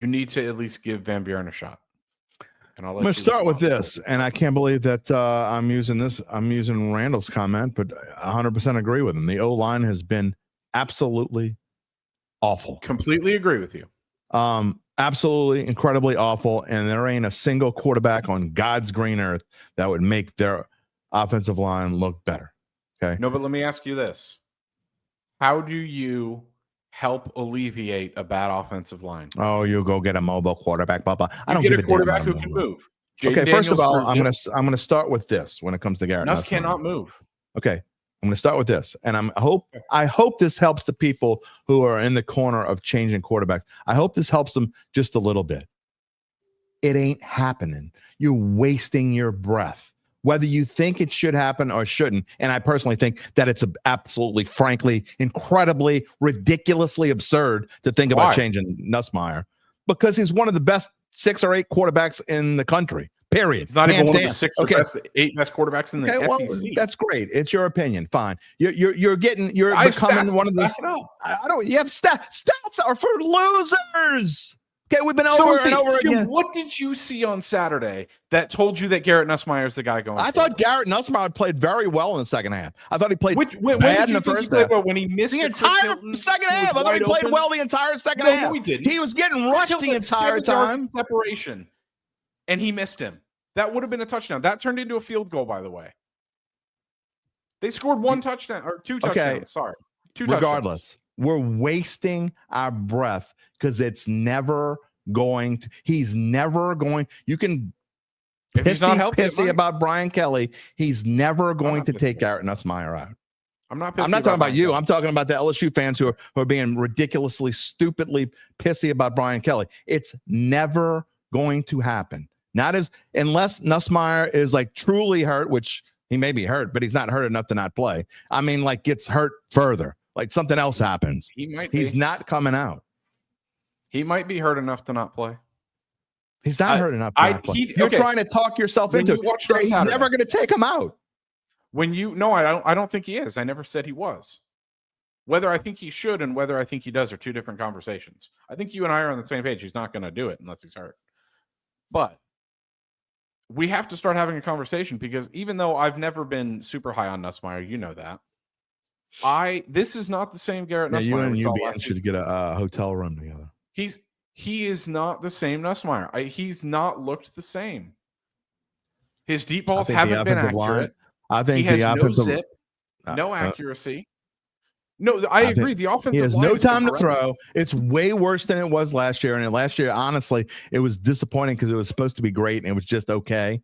you need to at least give Van Buren a shot. And I'm going to start with this, and I can't believe that I'm using Randall's comment, but 100% agree with him. The O-line has been absolutely awful. Completely agree with you. Absolutely incredibly awful, and there ain't a single quarterback on God's green earth that would make their offensive line look better. Okay. No, but let me ask you this. How do you help alleviate a bad offensive line? Oh, you go get a mobile quarterback, Bubba. I don't get give a quarterback who can move. Okay, first of all, I'm gonna start with this when it comes to Garrett. Nuss cannot move. Okay, I'm gonna start with this, and I hope this helps the people who are in the corner of changing quarterbacks. I hope this helps them just a little bit. It ain't happening. You're wasting your breath. Whether you think it should happen or shouldn't, and I personally think that it's absolutely, frankly, incredibly, ridiculously absurd to think about changing Nussmeier, because he's one of the best 6 or 8 quarterbacks in the country. Period. He's not even one of the 6 or 8 best quarterbacks in the SEC. Well, that's great. It's your opinion. Fine. You're becoming one of those. I don't. You have stats are for losers. Okay, we've been over and over again. What did you see on Saturday that told you that Garrett Nussmeier is the guy going? I thought Garrett Nussmeier played very well in the second half. I thought he played bad in the first half. When he missed the entire second half, I thought he played well the entire second half. No, he didn't. He was getting rushed the entire time. Separation, and he missed him. That would have been a touchdown. That turned into a field goal, by the way. They scored 1 touchdown or 2 touchdowns. Okay. Sorry, 2 Regardless. touchdowns. We're wasting our breath because it's never going to. He's never going. You can pissy about Brian Kelly. He's never going to take Garrett Nussmeier out. I'm not talking about you. I'm talking about the LSU fans who are being ridiculously, stupidly pissy about Brian Kelly. It's never going to happen. Unless Nussmeier is like truly hurt, which he may be hurt, but he's not hurt enough to not play. I mean, like gets hurt further. Like something else happens. He's not coming out. He might be hurt enough to not play. He's not hurt enough to not play. You're trying to talk yourself into it. He's never going to take him out. I don't think he is. I never said he was. Whether I think he should and whether I think he does are 2 different conversations. I think you and I are on the same page. He's not going to do it unless he's hurt. But we have to start having a conversation, because even though I've never been super high on Nussmeier, you know that. This is not the same Garrett Nussmeier. You and we saw UBN last should week. get a hotel room together. He is not the same Nussmeier. He's not looked the same. His deep balls haven't been accurate. I think he has the offensive no zip, no accuracy. No, I agree. The offensive he has line no is time to horrendous. throw. It's way worse than it was last year. And last year, honestly, it was disappointing because it was supposed to be great and it was just okay.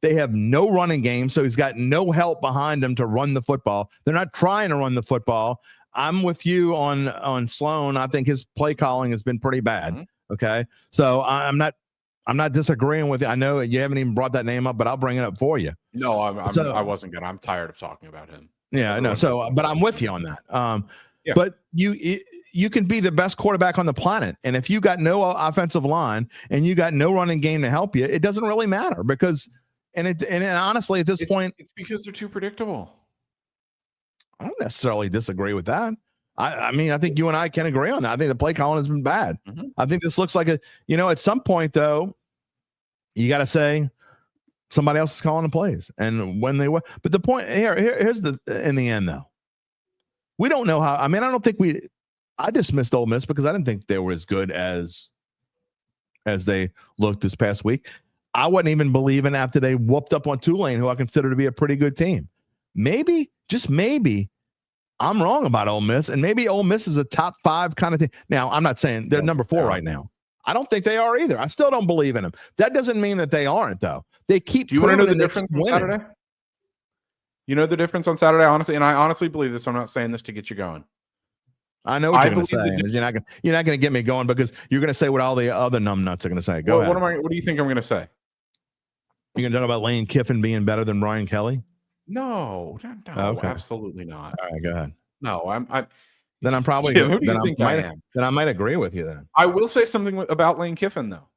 They have no running game, so he's got no help behind him to run the football. They're not trying to run the football. I'm with you on Sloan. I think his play calling has been pretty bad. Mm-hmm. Okay, so I'm not disagreeing with you. I know you haven't even brought that name up, but I'll bring it up for you. No, I wasn't gonna. I'm tired of talking about him. Yeah, no. So, but I'm with you on that. Yeah. But you can be the best quarterback on the planet, and if you got no offensive line and you got no running game to help you, it doesn't really matter because, and honestly, at this point, it's because they're too predictable. I don't necessarily disagree with that. I mean, I think you and I can agree on that. I think the play calling has been bad. Mm-hmm. I think this looks like at some point though, you got to say somebody else is calling the plays, and when they were. But the point here's in the end though, we don't know how. I mean, I don't think I dismissed Ole Miss because I didn't think they were as good as they looked this past week. I wasn't even believing after they whooped up on Tulane, who I consider to be a pretty good team. Maybe, just maybe, I'm wrong about Ole Miss, and maybe Ole Miss is a top 5 kind of thing. Now, I'm not saying they're number 4 right now. I don't think they are either. I still don't believe in them. That doesn't mean that they aren't, though. They keep. Do you want to know the difference on Saturday? You know the difference on Saturday, honestly, and I honestly believe this. I'm not saying this to get you going. I know what you're going to say. You're not going to get me going because you're going to say what all the other numbnuts are going to say. Go ahead. What do you think I'm going to say? You're going to talk about Lane Kiffin being better than Brian Kelly? No, okay. Absolutely not. All right, go ahead. No, Then I'm probably. Jim, who do you think I am? Then I might agree with you. Then I will say something about Lane Kiffin though.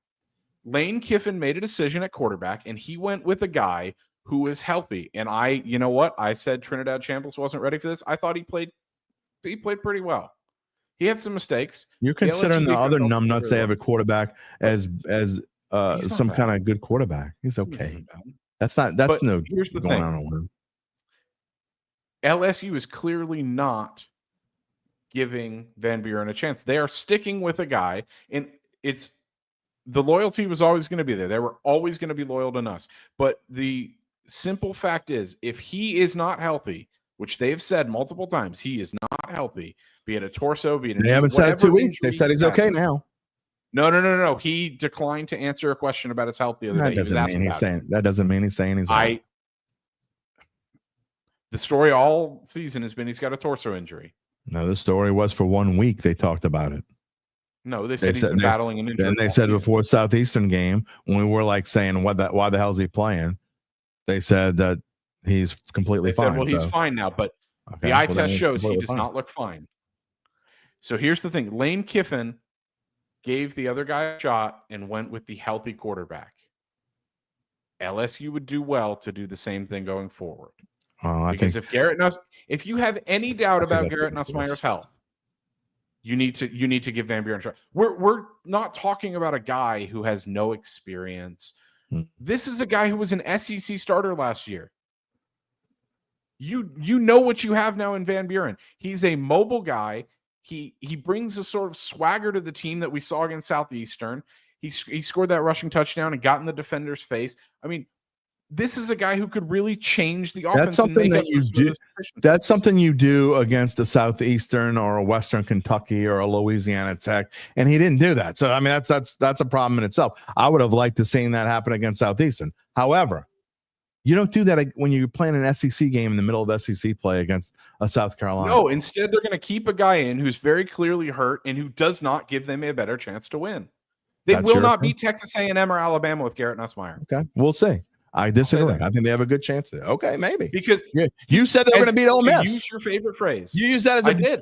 Lane Kiffin made a decision at quarterback, and he went with a guy who is healthy. And you know what? I said Trinidad Chambliss wasn't ready for this. I thought he played pretty well. He had some mistakes. You're considering the other numbnuts they have a quarterback as some kind of good quarterback. He's okay. Here's the thing. On with him. LSU is clearly not giving Van Buren a chance. They are sticking with a guy, and the loyalty was always going to be there. They were always going to be loyal to us. But the simple fact is, if he is not healthy, which they've said multiple times, he is not healthy, be it a torso, be it they haven't said it 2 weeks. They said he's okay now. No. He declined to answer a question about his health the other day. That doesn't mean he's saying he's healthy. The story all season has been he's got a torso injury. No, the story was for 1 week they talked about it. No, they said he's been battling an injury. And they said before Southeastern game, when we were like saying, why the hell is he playing? They said that he's completely fine. Well, he's fine now, but the eye test shows he does not look fine. So here's the thing. Lane Kiffin gave the other guy a shot and went with the healthy quarterback. LSU would do well to do the same thing going forward. If you have any doubt about Garrett Nussmeier's health, you need to give Van Buren a shot. We're not talking about a guy who has no experience. This is a guy who was an SEC starter last year. You know what you have now in Van Buren. He's a mobile guy. He brings a sort of swagger to the team that we saw against Southeastern. He scored that rushing touchdown and got in the defender's face. I mean, this is a guy who could really change the offense. That's something that you do. That's something you do against a Southeastern or a Western Kentucky or a Louisiana Tech, and he didn't do that. So I mean, that's a problem in itself. I would have liked to seen that happen against Southeastern. However, you don't do that when you're playing an SEC game in the middle of SEC play against a South Carolina. No, instead they're going to keep a guy in who's very clearly hurt and who does not give them a better chance to win. They will not beat Texas A&M or Alabama with Garrett Nussmeier. Okay, we'll see. I disagree. I think they have a good chance there. Okay, maybe. Because you said they were going to beat Ole Miss. Use your favorite phrase. You used that as I did.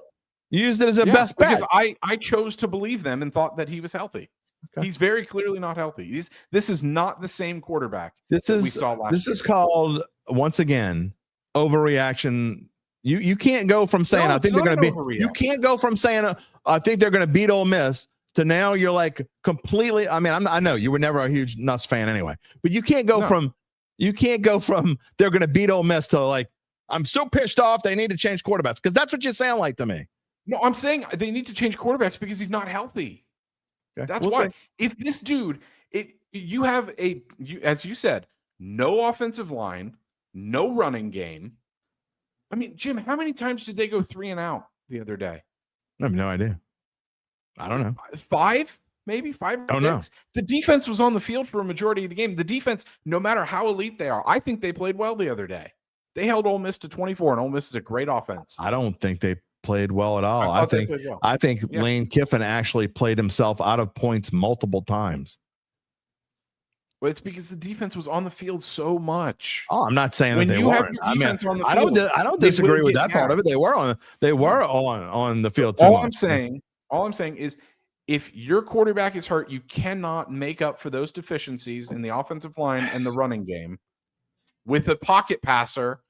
You used it as a best bet. Because I chose to believe them and thought that he was healthy. Okay. He's very clearly not healthy. This is not the same quarterback we saw last year. This is called, once again, overreaction. You can't go from saying I think they're going to beat. You can't go from saying I think they're going to beat Ole Miss to now you're like completely. I mean, I know you were never a huge Nuss fan anyway, but you can't go from they're going to beat Ole Miss to like, I'm so pissed off they need to change quarterbacks, because that's what you sound like to me. No, I'm saying they need to change quarterbacks because he's not healthy. Okay. That's why. If this dude, you have as you said, no offensive line, no running game. I mean, Jim, how many times did they go 3 and out the other day? I have no idea. I don't know. 5, maybe 5 or 6. Don't know. The defense was on the field for a majority of the game. The defense, no matter how elite they are, I think they played well the other day. They held Ole Miss to 24, and Ole Miss is a great offense. I don't think they played well at all. I think Lane Kiffin actually played himself out of points multiple times. Well, it's because the defense was on the field so much. Oh, I'm not saying that they weren't. I mean, I don't disagree with that part of it. They were on the field too much. All I'm saying is, if your quarterback is hurt, you cannot make up for those deficiencies in the offensive line and the running game with a pocket passer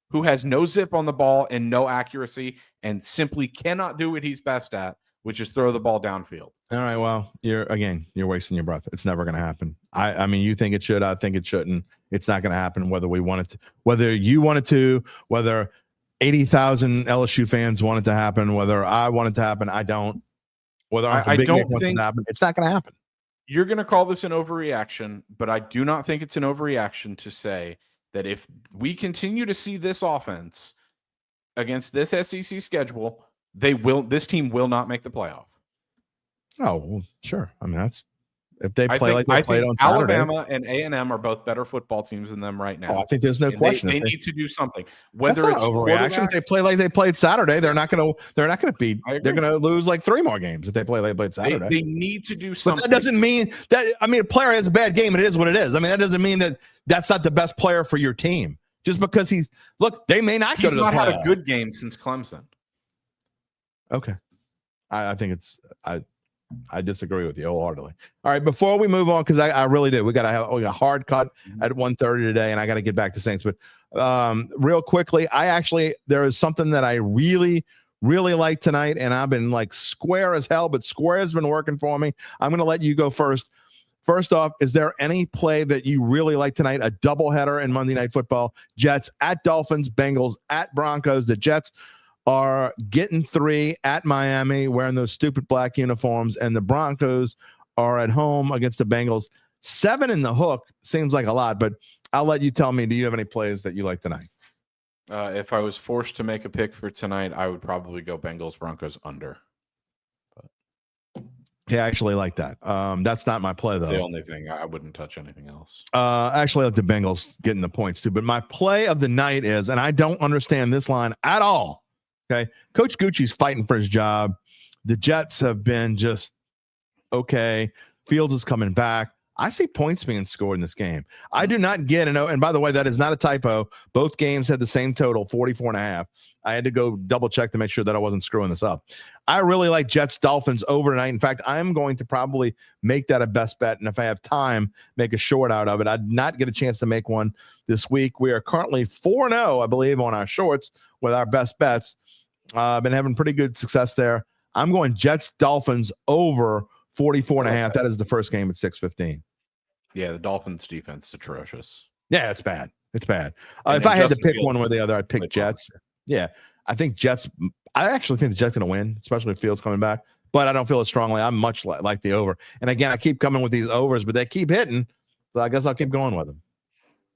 who has no zip on the ball and no accuracy and simply cannot do what he's best at, which is throw the ball downfield. All right, well, you're wasting your breath. It's never going to happen. I mean, you think it should. I think it shouldn't. It's not going to happen whether we want it to, whether you want it to, whether 80,000 LSU fans want it to happen, whether I want it to happen. I don't. Whether I don't wants it to happen, it's not going to happen. You're going to call this an overreaction, but I do not think it's an overreaction to say that if we continue to see this offense against this SEC schedule, this team will not make the playoff. Oh, well, sure. I mean, that's if they play like they played on Saturday. Alabama and A&M are both better football teams than them right now. Oh, I think there's no question. They need to do something. Whether it's overreaction, they play like they played Saturday. They're not going to beat. They're going to lose like 3 more games if they play like they played Saturday. They need to do something. But that doesn't mean that. I mean, a player has a bad game, and it is what it is. I mean, that doesn't mean that that's not the best player for your team. Just because they may not go to the playoff. He's not had a good game since Clemson. Okay, I think it's I disagree with you wholeheartedly. All right, before we move on, because I really do. We got to have a hard cut at 1:30 today, and I got to get back to Saints. But real quickly, there is something that I really, really like tonight, and I've been like square as hell, but square has been working for me. I'm going to let you go first. First off, is there any play that you really like tonight? A doubleheader in Monday Night Football. Jets at Dolphins, Bengals at Broncos. The Jets are getting 3 at Miami wearing those stupid black uniforms, and the Broncos are at home against the Bengals. 7 in the hook seems like a lot, but I'll let you tell me, do you have any plays that you like tonight? If I was forced to make a pick for tonight, I would probably go Bengals Broncos under. Yeah, I actually like that. That's not my play, though. The only thing. I wouldn't touch anything else. I actually like the Bengals getting the points, too. But my play of the night is, and I don't understand this line at all, okay? Coach Gucci's fighting for his job. The Jets have been just okay. Fields is coming back. I see points being scored in this game. I do not get and by the way, that is not a typo. Both games had the same total, 44.5. I had to go double check to make sure that I wasn't screwing this up. I really like Jets Dolphins over tonight. In fact, I'm going to probably make that a best bet. And if I have time, make a short out of it. I'd not get a chance to make one this week. We are currently 4-0, I believe, on our shorts with our best bets. I've been having pretty good success there. I'm going Jets Dolphins over 44.5. That is the first game at 6:15. Yeah, the Dolphins defense is atrocious. Yeah, it's bad. It's bad. If I had to pick one or the other, I'd pick Jets. Yeah, I think Jets. I actually think the Jets going to win, especially if Fields coming back. But I don't feel as strongly. I'm much like the over. And again, I keep coming with these overs, but they keep hitting. So I guess I'll keep going with them.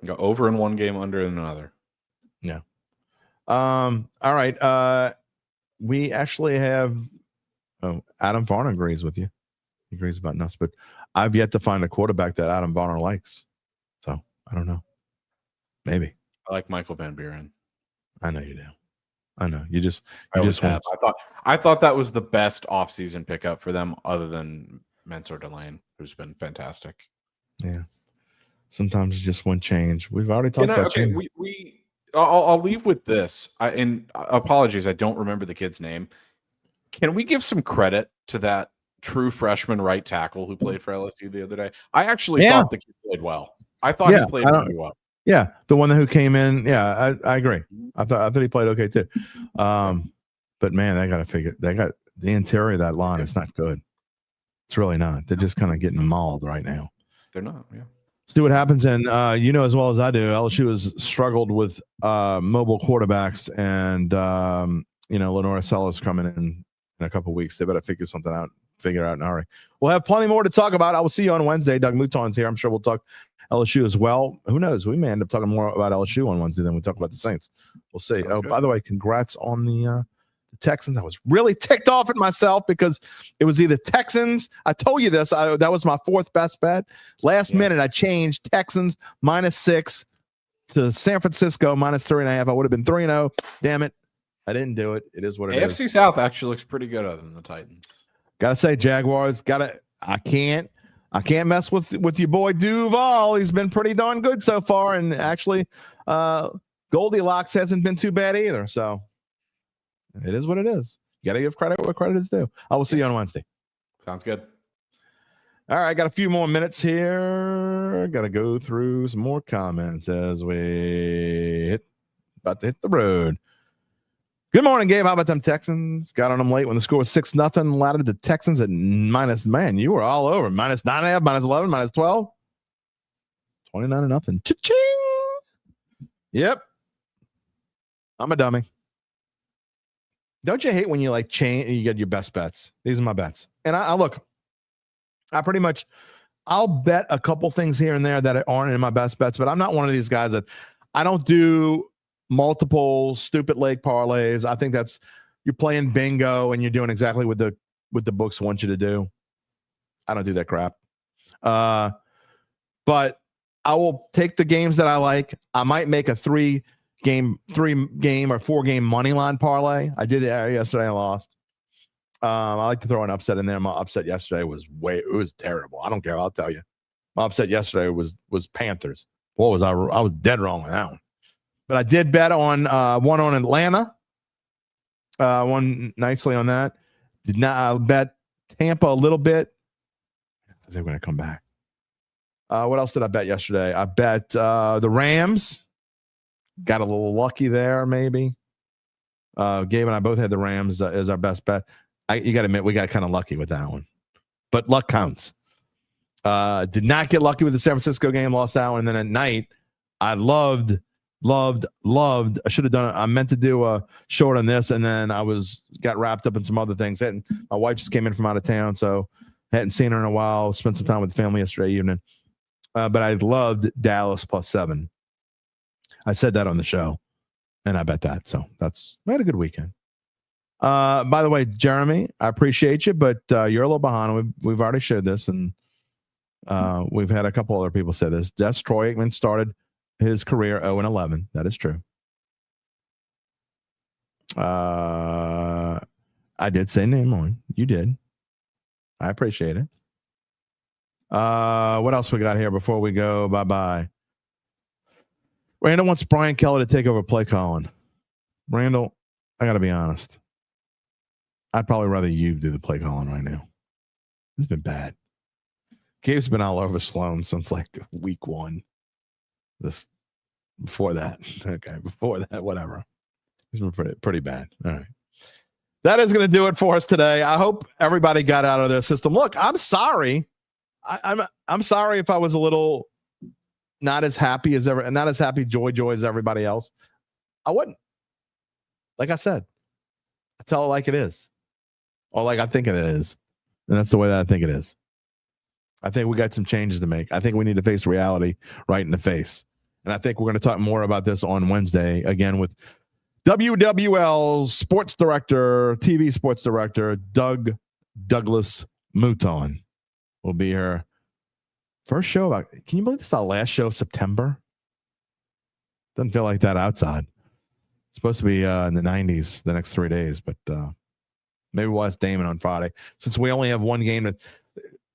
Go over in one game, under in another. Yeah. All right. We actually have. Oh, Adam Varner agrees with you. He agrees about us, but I've yet to find a quarterback that Adam Varner likes. So I don't know. Maybe. I like Michael Van Buren. I know you do. I know. You just have. I thought that was the best offseason pickup for them, other than Mensor Delane, who's been fantastic. Yeah. Sometimes just one change. We've already talked about change. I'll leave with this. And apologies, I don't remember the kid's name. Can we give some credit to that true freshman right tackle who played for LSU the other day? I actually thought the kid played well. I thought he played really well. Yeah, the one who came in. Yeah, I agree. I thought he played okay too. But man, they got the interior of that line is not good. It's really not. They're just kind of getting mauled right now. They're not. Yeah. See what happens. And you know as well as I do, LSU has struggled with mobile quarterbacks, and Lenore Sellers coming in a couple of weeks. They better figure it out in a hurry. We'll have plenty more to talk about. I will see you on Wednesday. Doug Luton's here. I'm sure we'll talk LSU as well. Who knows? We may end up talking more about LSU on Wednesday than we talk about the Saints. We'll see. Oh, by the way, congrats on the Texans. I was really ticked off at myself because it was either Texans. I told you this. That was my fourth best bet. Last minute, I changed Texans -6 to San Francisco -3.5. I would have been 3-0. Damn it. I didn't do it. It is what it is. AFC South actually looks pretty good other than the Titans. Gotta say, Jaguars, I can't mess with your boy Duval. He's been pretty darn good so far. And actually, Goldilocks hasn't been too bad either. So it is what it is. You gotta give credit where credit is due. I will see you on Wednesday. Sounds good. All right, I got a few more minutes here. Got to go through some more comments as we about to hit the road. Good morning, Gabe. How about them Texans? Got on them late when the score was 6-0. Laddered the Texans at -. You were all over. -9.5, -11, -12. 29-0. Cha-ching! Yep. I'm a dummy. Don't you hate when you change? You get your best bets. These are my bets, and I look. I'll bet a couple things here and there that aren't in my best bets, but I'm not one of these guys that I don't do multiple stupid leg parlays. I think you're playing bingo and you're doing exactly what the books want you to do. I don't do that crap. But I will take the games that I like. I might make a 3-game or 4-game money line parlay. I did it yesterday. I lost. I like to throw an upset in there. My upset yesterday was terrible. I don't care. I'll tell you. My upset yesterday was Panthers. What was I was dead wrong on that one. But I did bet on one on Atlanta. Won nicely on that. Did not bet Tampa a little bit. They're going to come back. What else did I bet yesterday? I bet the Rams. Got a little lucky there, maybe. Gabe and I both had the Rams as our best bet. You got to admit, we got kind of lucky with that one. But luck counts. Did not get lucky with the San Francisco game. Lost that one. And then at night, I loved. I should have done it. I meant to do a short on this, and then got wrapped up in some other things. My wife just came in from out of town, so hadn't seen her in a while. Spent some time with the family yesterday evening. But I loved Dallas +7. I said that on the show, and I bet that. So I had a good weekend. By the way, Jeremy, I appreciate you, but you're a little behind. We've already shared this, and we've had a couple other people say this. Des Troy Aikman started his career 0-11. That is true. I did say name on. You did. I appreciate it. What else we got here before we go? Bye-bye. Randall wants Brian Kelly to take over play calling. Randall, I got to be honest. I'd probably rather you do the play calling right now. It's been bad. Gabe's been all over Sloan since week 1. Before that, whatever. He's been pretty bad. All right. That is going to do it for us today. I hope everybody got out of their system. Look, I'm sorry. I'm sorry if I was a little not as happy joy as everybody else. I wouldn't. Like I said, I tell it like it is, or like I think it is, and that's the way that I think it is. I think we got some changes to make. I think we need to face reality right in the face. And I think we're going to talk more about this on Wednesday, again, with WWL sports director, TV sports director, Douglas Mouton will be here. First show about, can you believe this is our last show of September? Doesn't feel like that outside. It's supposed to be in the 90s the next 3 days, but maybe we'll ask Damon on Friday. Since we only have one game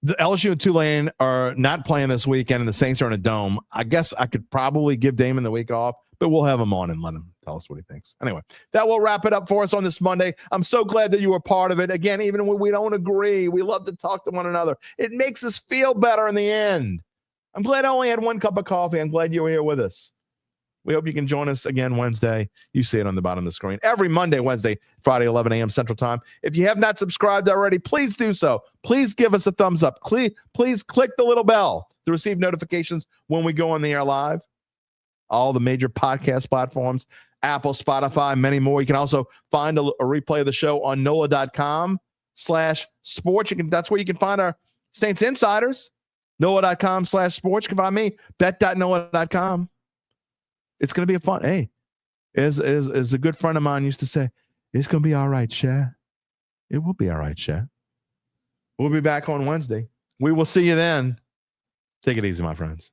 the LSU and Tulane are not playing this weekend, and the Saints are in a dome. I guess I could probably give Damon the week off, but we'll have him on and let him tell us what he thinks. Anyway, that will wrap it up for us on this Monday. I'm so glad that you were part of it. Again, even when we don't agree, we love to talk to one another. It makes us feel better in the end. I'm glad I only had one cup of coffee. I'm glad you were here with us. We hope you can join us again Wednesday. You see it on the bottom of the screen. Every Monday, Wednesday, Friday, 11 a.m. Central Time. If you have not subscribed already, please do so. Please give us a thumbs up. Please click the little bell to receive notifications when we go on the air live. All the major podcast platforms, Apple, Spotify, many more. You can also find a replay of the show on NOLA.com/sports. That's where you can find our Saints Insiders. NOLA.com/sports. You can find me, bet.NOLA.com. It's going to be a fun. Hey, as a good friend of mine used to say, it's going to be all right, Shad. It will be all right, Shad. We'll be back on Wednesday. We will see you then. Take it easy, my friends.